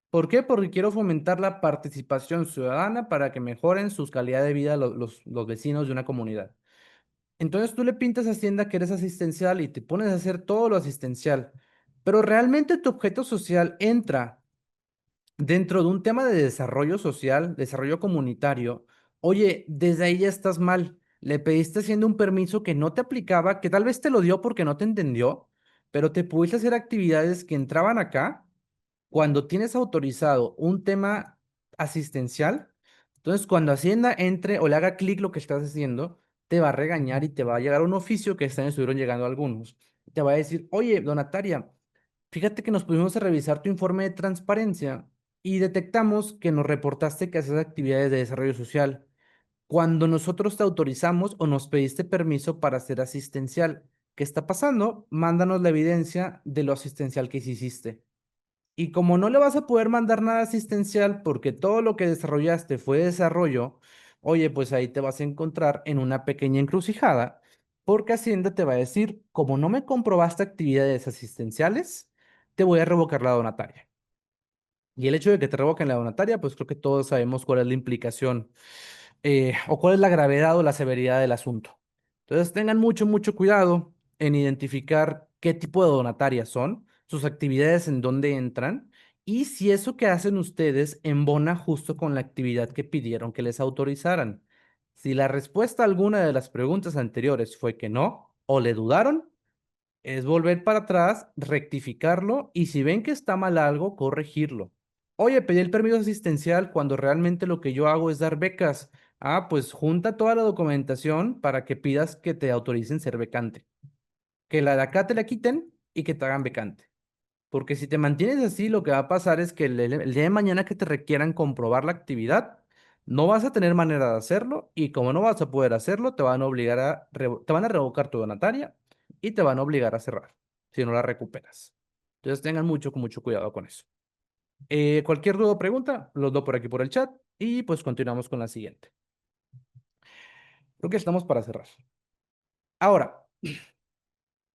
¿Por qué? Porque quiero fomentar la participación ciudadana para que mejoren sus calidad de vida los vecinos de una comunidad. Entonces tú le pintas a Hacienda que eres asistencial y te pones a hacer todo lo asistencial. Pero realmente tu objeto social entra dentro de un tema de desarrollo social, desarrollo comunitario, oye, desde ahí ya estás mal. Le pediste haciendo un permiso que no te aplicaba, que tal vez te lo dio porque no te entendió, pero te pudiste hacer actividades que entraban acá cuando tienes autorizado un tema asistencial. Entonces, cuando Hacienda entre o le haga clic lo que estás haciendo, te va a regañar y te va a llegar un oficio que este año estuvieron llegando algunos. Te va a decir, oye, donataria, fíjate que nos pudimos a revisar tu informe de transparencia y detectamos que nos reportaste que haces actividades de desarrollo social cuando nosotros te autorizamos o nos pediste permiso para ser asistencial. ¿Qué está pasando? Mándanos la evidencia de lo asistencial que sí hiciste. Y como no le vas a poder mandar nada asistencial porque todo lo que desarrollaste fue desarrollo, oye, pues ahí te vas a encontrar en una pequeña encrucijada porque Hacienda te va a decir, como no me comprobaste actividades asistenciales, te voy a revocar la donataria. Y el hecho de que te revoquen la donataria, pues creo que todos sabemos cuál es la implicación o cuál es la gravedad o la severidad del asunto. Entonces tengan mucho, mucho cuidado en identificar qué tipo de donatarias son, sus actividades en dónde entran y si eso que hacen ustedes embona justo con la actividad que pidieron que les autorizaran. Si la respuesta a alguna de las preguntas anteriores fue que no o le dudaron, es volver para atrás, rectificarlo y si ven que está mal algo, corregirlo. Oye, pedí el permiso asistencial cuando realmente lo que yo hago es dar becas. Ah, pues junta toda la documentación para que pidas que te autoricen ser becante. Que la de acá te la quiten y que te hagan becante. Porque si te mantienes así, lo que va a pasar es que el día de mañana que te requieran comprobar la actividad, no vas a tener manera de hacerlo y como no vas a poder hacerlo, te van a obligar te van a revocar tu donataria y te van a obligar a cerrar si no la recuperas. Entonces tengan mucho, mucho cuidado con eso. Cualquier duda o pregunta, los doy por aquí por el chat y pues continuamos con la siguiente. Creo que estamos para cerrar. Ahora,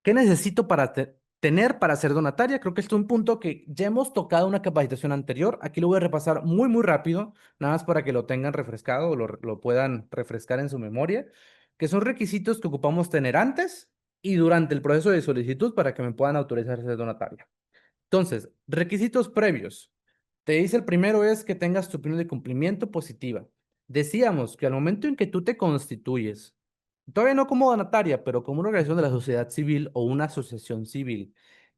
¿qué necesito para tener para ser donataria? Creo que este es un punto que ya hemos tocado en una capacitación anterior. Aquí lo voy a repasar muy, muy rápido, nada más para que lo tengan refrescado o lo puedan refrescar en su memoria, que son requisitos que ocupamos tener antes y durante el proceso de solicitud para que me puedan autorizar a ser donataria. Entonces, requisitos previos. Te dice el primero es que tengas tu opinión de cumplimiento positiva. Decíamos que al momento en que tú te constituyes, todavía no como donataria, pero como una organización de la sociedad civil o una asociación civil,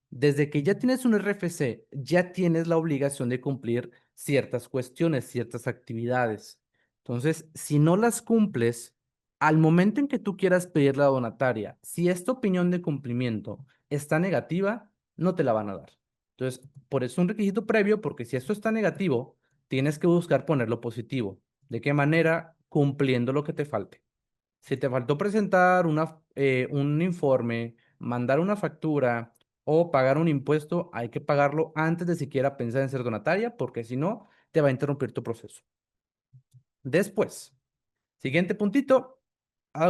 desde que ya tienes un RFC, ya tienes la obligación de cumplir ciertas cuestiones, ciertas actividades. Entonces, si no las cumples, al momento en que tú quieras pedir la donataria, si esta opinión de cumplimiento está negativa, no te la van a dar. Entonces, por eso es un requisito previo, porque si esto está negativo, tienes que buscar ponerlo positivo. ¿De qué manera? Cumpliendo lo que te falte. Si te faltó presentar un informe, mandar una factura o pagar un impuesto, hay que pagarlo antes de siquiera pensar en ser donataria, porque si no, te va a interrumpir tu proceso. Después, siguiente puntito,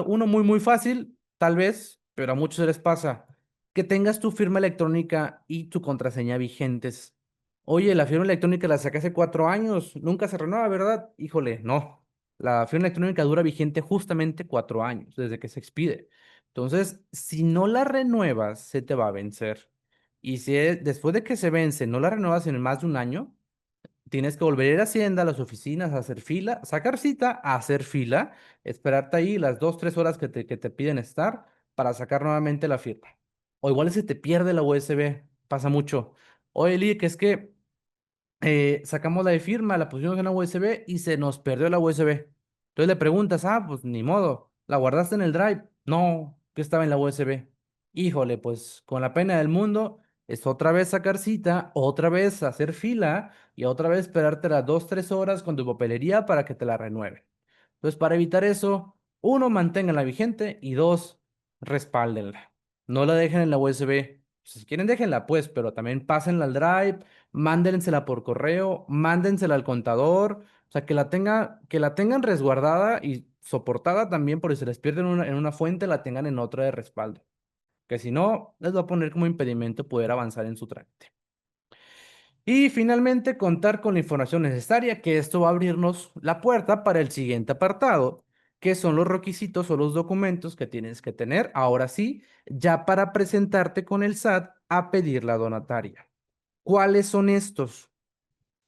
uno muy, muy fácil, tal vez, pero a muchos se les pasa, que tengas tu firma electrónica y tu contraseña vigentes. Oye, la firma electrónica la saqué hace 4 años, nunca se renueva, ¿verdad? Híjole, no. La firma electrónica dura vigente justamente 4 años, desde que se expide. Entonces, si no la renuevas, se te va a vencer. Y si después de que se vence, no la renuevas en más de un año, tienes que volver a ir a Hacienda, a las oficinas, a hacer fila, sacar cita, a hacer fila, esperarte ahí las 2, 3 horas que te piden estar para sacar nuevamente la firma. O igual se te pierde la USB, pasa mucho. Oye, Lee, que es que sacamos la de firma, la pusimos en la USB y se nos perdió la USB. Entonces le preguntas, pues ni modo, ¿la guardaste en el drive? No, que estaba en la USB. Híjole, pues con la pena del mundo, es otra vez sacar cita, otra vez hacer fila y otra vez esperarte las 2, 3 horas con tu papelería para que te la renueve. Entonces, para evitar eso, uno, manténganla vigente y dos, respáldenla. No la dejen en la USB. Si quieren, déjenla pues, pero también pásenla al drive, mándensela por correo, mándensela al contador, o sea, que la tengan resguardada y soportada también, por si se les pierde en una fuente, la tengan en otra de respaldo, que si no, les va a poner como impedimento poder avanzar en su trámite. Y finalmente, contar con la información necesaria, que esto va a abrirnos la puerta para el siguiente apartado, que son los requisitos o los documentos que tienes que tener, ahora sí, ya para presentarte con el SAT a pedir la donataria. ¿Cuáles son estos?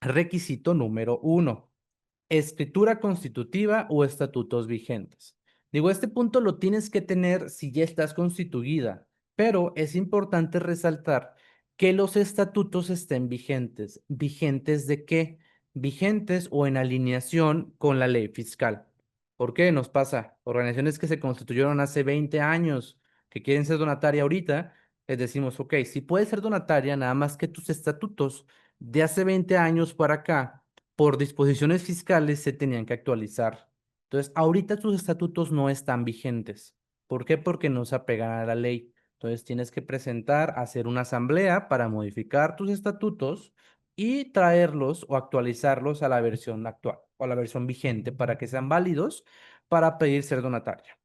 Requisito número 1, escritura constitutiva o estatutos vigentes. Digo, este punto lo tienes que tener si ya estás constituida, pero es importante resaltar que los estatutos estén vigentes. ¿Vigentes de qué? Vigentes o en alineación con la ley fiscal. ¿Por qué nos pasa? Organizaciones que se constituyeron hace 20 años, que quieren ser donataria ahorita, les decimos, ok, si puedes ser donataria, nada más que tus estatutos de hace 20 años para acá por disposiciones fiscales se tenían que actualizar. Entonces, ahorita tus estatutos no están vigentes. ¿Por qué? Porque no se apegan a la ley. Entonces, tienes que hacer una asamblea para modificar tus estatutos y traerlos o actualizarlos a la versión actual o a la versión vigente para que sean válidos para pedir ser donataria.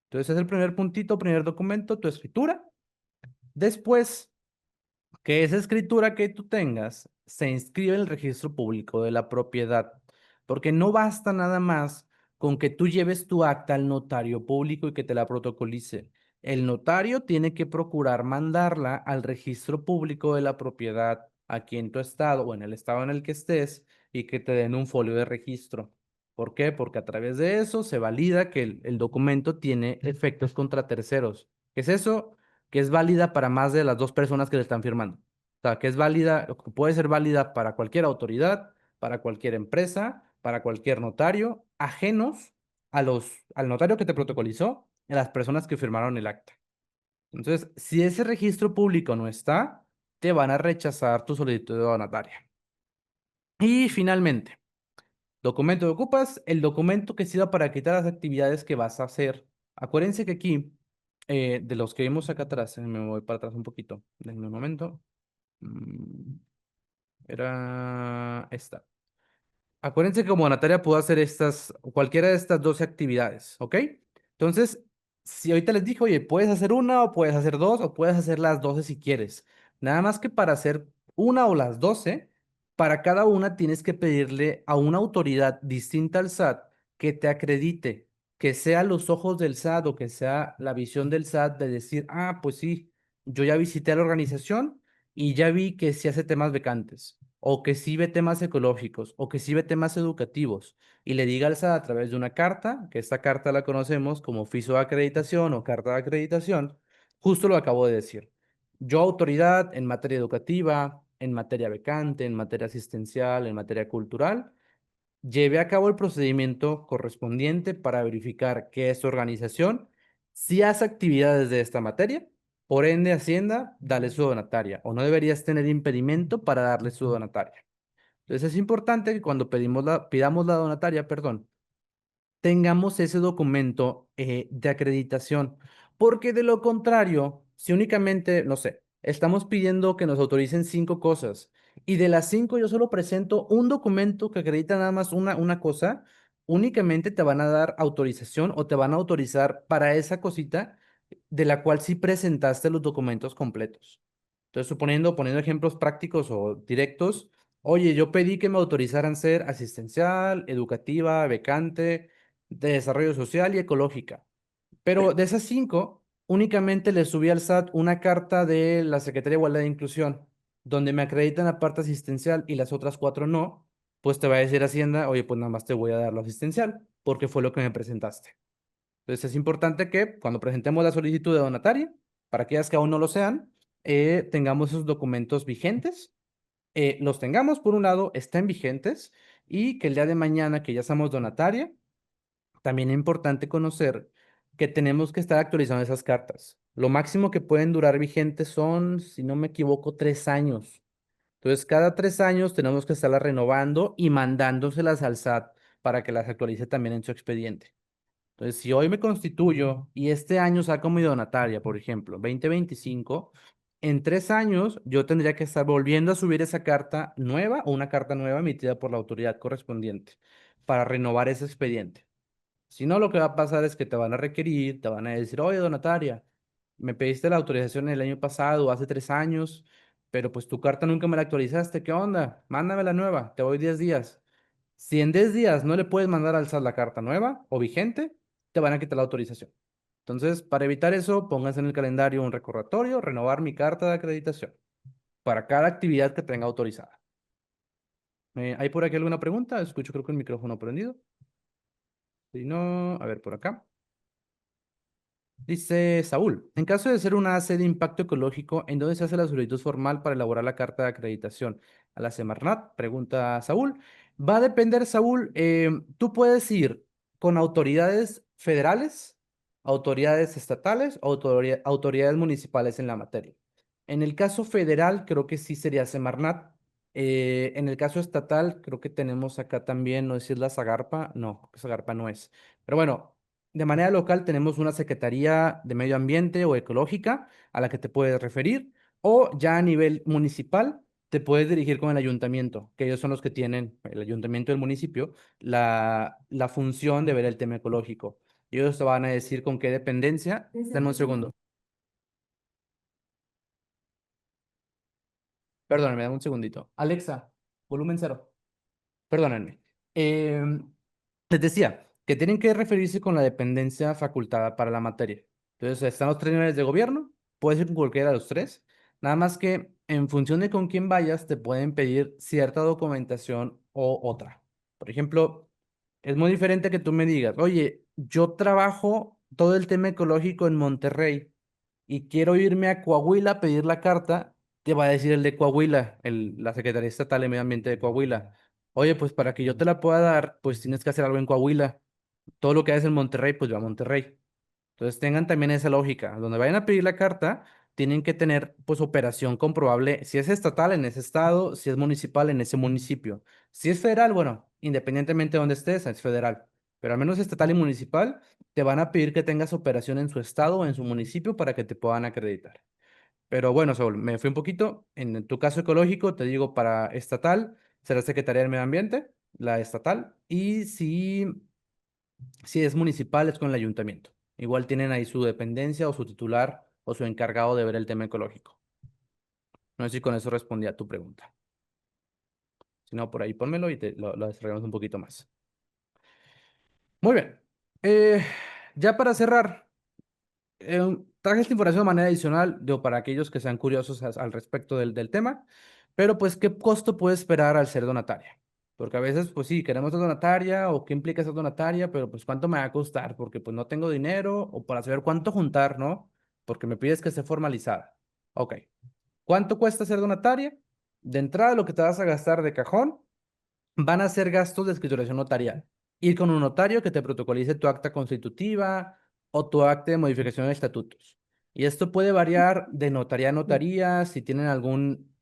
Entonces, es el primer puntito, primer documento, tu escritura. Después, que esa escritura que tú tengas se inscribe en el registro público de la propiedad, porque no basta nada más con que tú lleves tu acta al notario público y que te la protocolice. El notario tiene que procurar mandarla al registro público de la propiedad aquí en tu estado o en el estado en el que estés y que te den un folio de registro. ¿Por qué? Porque a través de eso se valida que el documento tiene efectos contra terceros. ¿Qué es eso? Que es válida para más de las dos personas que le están firmando. O sea, que es válida, que puede ser válida para cualquier autoridad, para cualquier empresa, para cualquier notario, ajenos al notario que te protocolizó y a las personas que firmaron el acta. Entonces, si ese registro público no está, te van a rechazar tu solicitud de donataria. Y finalmente, documento que ocupas, el documento que sirva para quitar las actividades que vas a hacer. Acuérdense que aquí, de los que vimos acá atrás, me voy para atrás un poquito, denme un momento. Mm, Era esta. Acuérdense que como donataria puedo hacer cualquiera de estas 12 actividades, ¿ok? Entonces, si ahorita les dije, oye, puedes hacer una o puedes hacer dos o puedes hacer las 12 si quieres. Nada más que para hacer una o las 12, para cada una tienes que pedirle a una autoridad distinta al SAT que te acredite, que sea los ojos del SAT o que sea la visión del SAT de decir, ah, pues sí, yo ya visité a la organización y ya vi que se hace temas vacantes o que sí ve temas ecológicos, o que sí ve temas educativos, y le diga al SAT a través de una carta, que esta carta la conocemos como oficio de acreditación o carta de acreditación, justo lo acabo de decir. Yo, autoridad en materia educativa, en materia becante, en materia asistencial, en materia cultural, llevé a cabo el procedimiento correspondiente para verificar que esta organización sí hace actividades de esta materia. Por ende, Hacienda, dale su donataria o no deberías tener impedimento para darle su donataria. Entonces es importante que cuando pidamos la donataria, perdón, tengamos ese documento de acreditación, porque de lo contrario, si únicamente, no sé, estamos pidiendo que nos autoricen 5 cosas y de las 5 yo solo presento un documento que acredita nada más una cosa, únicamente te van a dar autorización o te van a autorizar para esa cosita de la cual sí presentaste los documentos completos. Entonces, poniendo ejemplos prácticos o directos, oye, yo pedí que me autorizaran ser asistencial, educativa, becante, de desarrollo social y ecológica. Pero de esas 5, únicamente le subí al SAT una carta de la Secretaría de Igualdad e Inclusión, donde me acreditan la parte asistencial y las otras 4 no, pues te va a decir Hacienda, oye, pues nada más te voy a dar lo asistencial, porque fue lo que me presentaste. Entonces es importante que cuando presentemos la solicitud de donataria, para aquellas que aún no lo sean, tengamos esos documentos vigentes, los tengamos por un lado, estén vigentes y que el día de mañana que ya seamos donataria, también es importante conocer que tenemos que estar actualizando esas cartas. Lo máximo que pueden durar vigentes son, si no me equivoco, 3 años. Entonces, cada 3 años tenemos que estarlas renovando y mandándoselas al SAT para que las actualice también en su expediente. Entonces, si hoy me constituyo y este año saco mi donataria, por ejemplo, 2025, en 3 años yo tendría que estar volviendo a subir esa carta nueva o una carta nueva emitida por la autoridad correspondiente para renovar ese expediente. Si no, lo que va a pasar es que te van a requerir, te van a decir, oye, donataria, me pediste la autorización el año pasado, hace 3 años, pero pues tu carta nunca me la actualizaste, ¿qué onda? Mándame la nueva, te doy 10 días. Si en 10 días no le puedes mandar al SAT la carta nueva o vigente, te van a quitar la autorización. Entonces, para evitar eso, pónganse en el calendario un recordatorio, renovar mi carta de acreditación para cada actividad que tenga autorizada. ¿Hay por aquí alguna pregunta? Escucho creo que el micrófono prendido. Si no, a ver por acá. Dice Saúl, en caso de ser una AC de impacto ecológico, ¿en dónde se hace la solicitud formal para elaborar la carta de acreditación? ¿A la Semarnat? Pregunta Saúl. Va a depender, Saúl. Tú puedes ir con autoridades federales, autoridades estatales o autoridades municipales en la materia. En el caso federal, creo que sí sería Semarnat. En el caso estatal, creo que tenemos acá también, no sé si es la Zagarpa. No, Zagarpa no es. Pero bueno. De manera local tenemos una Secretaría de Medio Ambiente o Ecológica a la que te puedes referir, o ya a nivel municipal te puedes dirigir con el ayuntamiento, que ellos son los que tienen, el ayuntamiento del municipio, la función de ver el tema ecológico. Y ellos te van a decir con qué dependencia. Dame un segundo. Perdóname, dame un segundito. Alexa, volumen cero. Perdónenme. Les decía, que tienen que referirse con la dependencia facultada para la materia. Entonces, están los tres niveles de gobierno, puedes ir con cualquiera de los tres, nada más que en función de con quién vayas, te pueden pedir cierta documentación o otra. Por ejemplo, es muy diferente que tú me digas, oye, yo trabajo todo el tema ecológico en Monterrey y quiero irme a Coahuila a pedir la carta, te va a decir el de Coahuila, la Secretaría Estatal de Medio Ambiente de Coahuila. Oye, pues para que yo te la pueda dar, pues tienes que hacer algo en Coahuila. Todo lo que haces en Monterrey, pues va a Monterrey. Entonces tengan también esa lógica. Donde vayan a pedir la carta, tienen que tener pues operación comprobable. Si es estatal en ese estado, si es municipal en ese municipio. Si es federal, bueno, independientemente de donde estés, es federal. Pero al menos estatal y municipal te van a pedir que tengas operación en su estado o en su municipio para que te puedan acreditar. Pero bueno, Saúl, me fui un poquito. En tu caso ecológico, te digo, para estatal, será Secretaría del Medio Ambiente, la estatal. Y si es municipal, es con el ayuntamiento. Igual tienen ahí su dependencia o su titular o su encargado de ver el tema ecológico. No sé si con eso respondí a tu pregunta. Si no, por ahí pónmelo y lo desarrollamos un poquito más. Muy bien. Eh, ya para cerrar, traje esta información de manera adicional, digo, para aquellos que sean curiosos al respecto del tema, pero pues, ¿qué costo puede esperar al ser donataria? Porque a veces, pues sí, queremos ser donataria o qué implica ser donataria, pero pues, ¿cuánto me va a costar? Porque pues no tengo dinero o para saber cuánto juntar, ¿no? Porque me pides que esté formalizada. Ok. ¿Cuánto cuesta ser donataria? De entrada, lo que te vas a gastar de cajón van a ser gastos de escrituración notarial. Ir con un notario que te protocolice tu acta constitutiva o tu acta de modificación de estatutos. Y esto puede variar de notaría a notaría, si tienen algún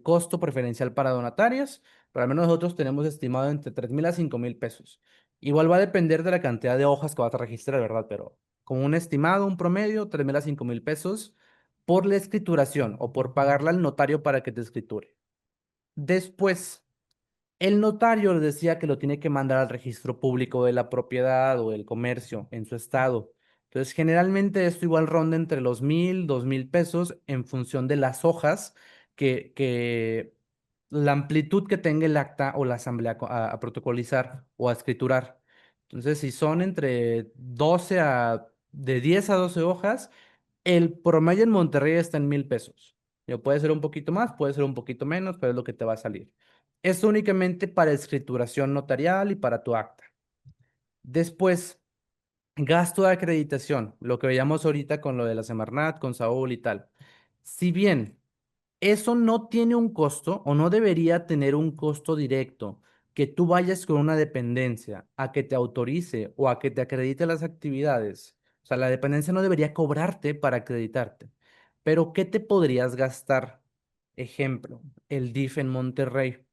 costo preferencial para donatarias, pero al menos nosotros tenemos estimado entre 3,000 a 5,000 pesos. Igual va a depender de la cantidad de hojas que vas a registrar, ¿verdad? Pero con un estimado, un promedio, 3,000 a 5,000 pesos por la escrituración o por pagarle al notario para que te escriture. Después, el notario les decía que lo tiene que mandar al registro público de la propiedad o del comercio en su estado. Entonces, generalmente esto igual ronda entre los 1,000, 2,000 pesos en función de las hojas que la amplitud que tenga el acta o la asamblea a protocolizar o a escriturar. Entonces, si son entre 12 de 10 a 12 hojas, el promedio en Monterrey está en 1,000 pesos. Puede ser un poquito más, puede ser un poquito menos, pero es lo que te va a salir. Esto únicamente para escrituración notarial y para tu acta. Después, gasto de acreditación, lo que veíamos ahorita con lo de la Semarnat, con Saúl y tal. Si bien eso no tiene un costo o no debería tener un costo directo, que tú vayas con una dependencia a que te autorice o a que te acredite las actividades. O sea, la dependencia no debería cobrarte para acreditarte. Pero, ¿qué te podrías gastar? Ejemplo, el DIF en Monterrey.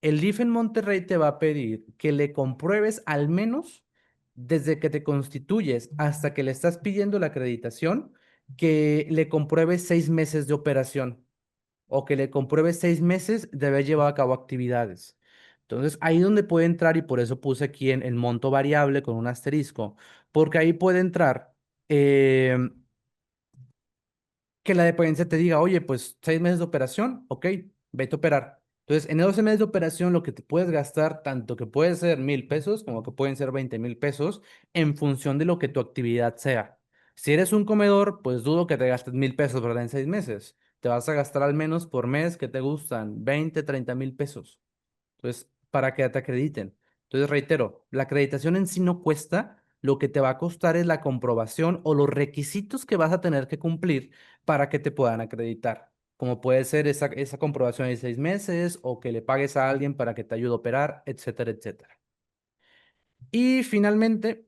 El DIF en Monterrey te va a pedir que le compruebes al menos desde que te constituyes hasta que le estás pidiendo la acreditación, que le compruebes 6 meses de operación o que le compruebe 6 meses de haber llevado a cabo actividades. Entonces, ahí donde puede entrar, y por eso puse aquí en el monto variable con un asterisco, porque ahí puede entrar eh, que la dependencia te diga, oye, pues 6 meses de operación, ok, vete a operar. Entonces, en esos 6 meses de operación, lo que te puedes gastar, tanto que puede ser 1,000 pesos como que pueden ser 20,000 pesos, en función de lo que tu actividad sea. Si eres un comedor, pues dudo que te gastes 1,000 pesos, ¿verdad? En 6 meses. Te vas a gastar al menos por mes que te gustan 20, 30,000 pesos. Entonces, para que te acrediten. Entonces, reitero, la acreditación en sí no cuesta, lo que te va a costar es la comprobación o los requisitos que vas a tener que cumplir para que te puedan acreditar, como puede ser esa comprobación de 6 meses o que le pagues a alguien para que te ayude a operar, etcétera, etcétera. Y finalmente,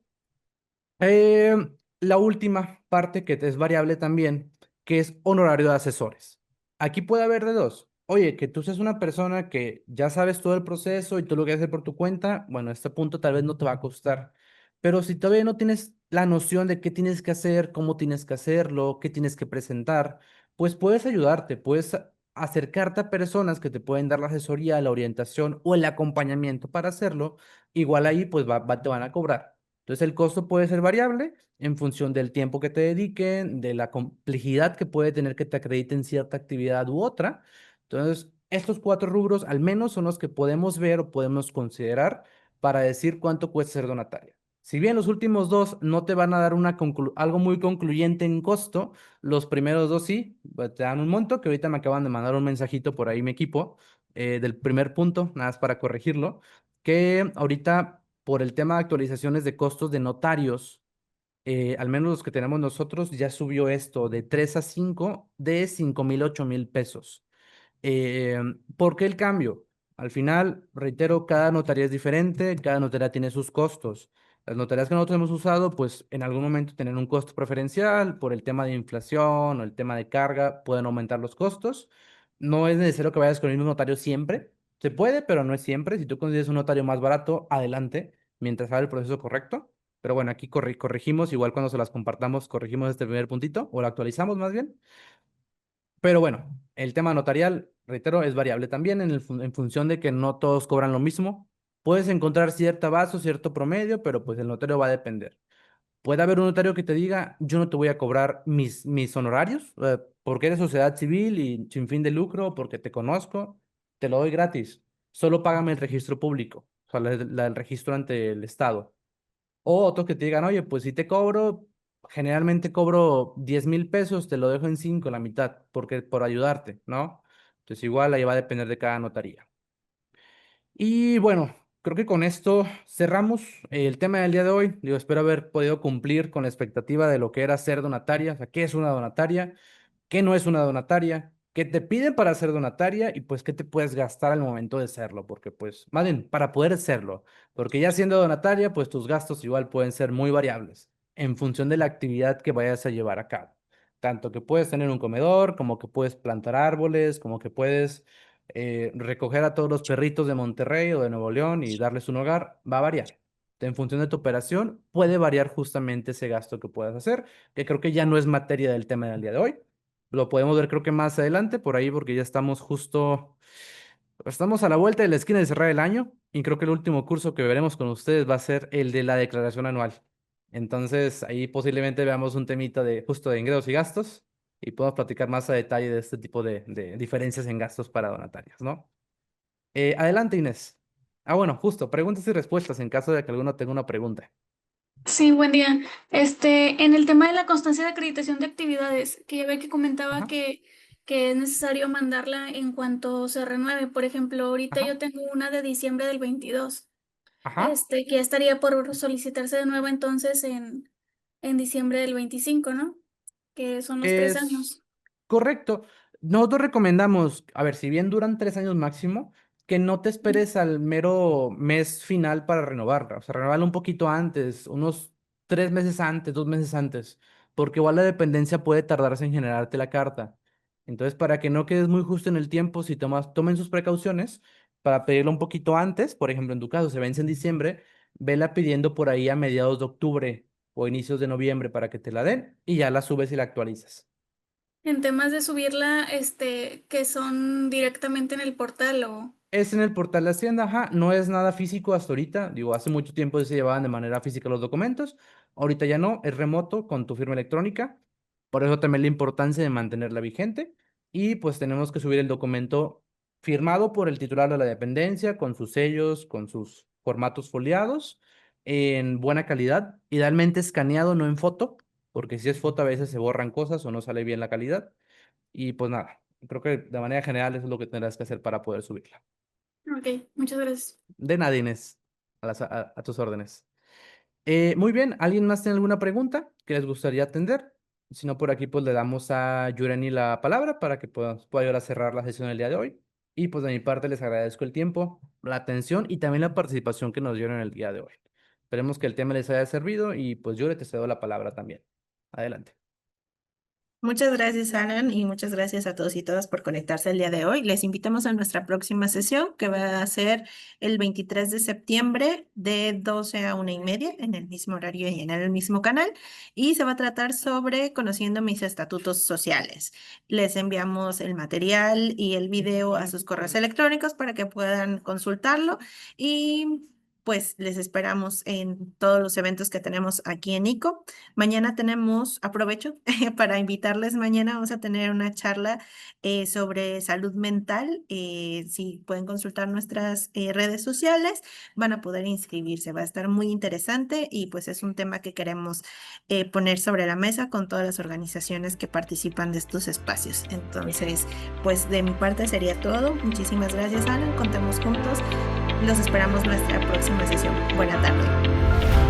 eh, la última parte que es variable también, que es honorario de asesores. Aquí puede haber de dos. Oye, que tú seas una persona que ya sabes todo el proceso y tú lo quieres hacer por tu cuenta, bueno, este punto tal vez no te va a costar. Pero si todavía no tienes la noción de qué tienes que hacer, cómo tienes que hacerlo, qué tienes que presentar, pues puedes ayudarte, puedes acercarte a personas que te pueden dar la asesoría, la orientación o el acompañamiento para hacerlo. Igual ahí pues te van a cobrar. Entonces el costo puede ser variable en función del tiempo que te dediquen, de la complejidad que puede tener que te acrediten cierta actividad u otra. Entonces, estos 4 rubros al menos son los que podemos ver o podemos considerar para decir cuánto cuesta ser donataria. Si bien los últimos dos no te van a dar algo muy concluyente en costo, los primeros dos sí, pues, te dan un monto que ahorita me acaban de mandar un mensajito por ahí mi equipo del primer punto, nada más para corregirlo, que ahorita por el tema de actualizaciones de costos de notarios, al menos los que tenemos nosotros, ya subió esto de 3 a 5 de 5,000 a 8,000 pesos. Eh, ¿Por qué el cambio? Al final, reitero, cada notaría es diferente, cada notaría tiene sus costos. Las notarías que nosotros hemos usado, pues en algún momento tienen un costo preferencial por el tema de inflación o el tema de carga, pueden aumentar los costos. No es necesario que vayas con el mismo notario siempre. Se puede, pero no es siempre. Si tú consigues un notario más barato, adelante, mientras haga el proceso correcto. Pero bueno, aquí corregimos, igual cuando se las compartamos, corregimos este primer puntito, o lo actualizamos más bien. Pero bueno, el tema notarial, reitero, es variable también en función de que no todos cobran lo mismo. Puedes encontrar cierta base o cierto promedio, pero pues el notario va a depender. Puede haber un notario que te diga, yo no te voy a cobrar mis honorarios, porque eres sociedad civil y sin fin de lucro, porque te conozco, te lo doy gratis. Solo págame el registro público, o sea, el registro ante el Estado. O otros que te digan, oye, pues si te cobro, generalmente cobro 10,000 pesos, te lo dejo en 5, la mitad, porque por ayudarte, ¿no? Entonces igual ahí va a depender de cada notaría. Y bueno, creo que con esto cerramos el tema del día de hoy. Digo, espero haber podido cumplir con la expectativa de lo que era ser donataria, o sea, qué es una donataria, qué no es una donataria, qué te piden para ser donataria y pues qué te puedes gastar al momento de serlo, porque pues, más bien, para poder serlo, porque ya siendo donataria, pues tus gastos igual pueden ser muy variables en función de la actividad que vayas a llevar a cabo. Tanto que puedes tener un comedor, como que puedes plantar árboles, como que puedes recoger a todos los perritos de Monterrey o de Nuevo León y darles un hogar, va a variar. En función de tu operación, puede variar justamente ese gasto que puedas hacer, que creo que ya no es materia del tema del día de hoy. Lo podemos ver creo que más adelante, por ahí, porque ya estamos a la vuelta de la esquina de cerrar el año y creo que el último curso que veremos con ustedes va a ser el de la declaración anual. Entonces, ahí posiblemente veamos un temita de justo de ingresos y gastos y podemos platicar más a detalle de este tipo de diferencias en gastos para donatarias, ¿no? Adelante, Inés. Ah, bueno, justo, preguntas y respuestas en caso de que alguno tenga una pregunta. Sí, buen día. En el tema de la constancia de acreditación de actividades, que ya ve que comentaba Ajá, que es necesario mandarla en cuanto se renueve. Por ejemplo, ahorita ajá, yo tengo una de diciembre del 22, ajá. que ya estaría por solicitarse de nuevo entonces en diciembre del 25, ¿no? Que son los 3 años. Es correcto. Nosotros recomendamos, a ver, si bien duran 3 años máximo, que no te esperes al mero mes final para renovarla. O sea, renovarla un poquito antes, unos 3 meses antes, 2 meses antes, porque igual la dependencia puede tardarse en generarte la carta. Entonces, para que no quedes muy justo en el tiempo, si tomen sus precauciones para pedirlo un poquito antes, por ejemplo, en tu caso se vence en diciembre, vela pidiendo por ahí a mediados de octubre o inicios de noviembre para que te la den y ya la subes y la actualizas. En temas de subirla, que son directamente en el portal o... Es en el portal de Hacienda, ajá, no es nada físico hasta ahorita, digo, hace mucho tiempo se llevaban de manera física los documentos, ahorita ya no, es remoto con tu firma electrónica, por eso también la importancia de mantenerla vigente y pues tenemos que subir el documento firmado por el titular de la dependencia, con sus sellos, con sus formatos foliados, en buena calidad, idealmente escaneado, no en foto, porque si es foto a veces se borran cosas o no sale bien la calidad y pues nada, creo que de manera general eso es lo que tendrás que hacer para poder subirla. Ok, muchas gracias. De nada, Inés. A tus órdenes. Muy bien, ¿alguien más tiene alguna pregunta que les gustaría atender? Si no, por aquí pues le damos a Yureni la palabra para que pueda ayudar a cerrar la sesión del día de hoy. Y pues de mi parte les agradezco el tiempo, la atención y también la participación que nos dieron el día de hoy. Esperemos que el tema les haya servido y pues yo te cedo la palabra también. Adelante. Muchas gracias, Alan, y muchas gracias a todos y todas por conectarse el día de hoy. Les invitamos a nuestra próxima sesión, que va a ser el 23 de septiembre de 12 a 1:30 en el mismo horario y en el mismo canal. Y se va a tratar sobre conociendo mis estatutos sociales. Les enviamos el material y el video a sus correos electrónicos para que puedan consultarlo. Y pues les esperamos en todos los eventos que tenemos aquí en ICO. Mañana aprovecho para invitarles, mañana vamos a tener una charla sobre salud mental. Si pueden consultar nuestras redes sociales, van a poder inscribirse. Va a estar muy interesante y pues es un tema que queremos poner sobre la mesa con todas las organizaciones que participan de estos espacios. Entonces, pues de mi parte sería todo. Muchísimas gracias, Alan. Contemos juntos. Los esperamos en nuestra próxima sesión. Buena tarde.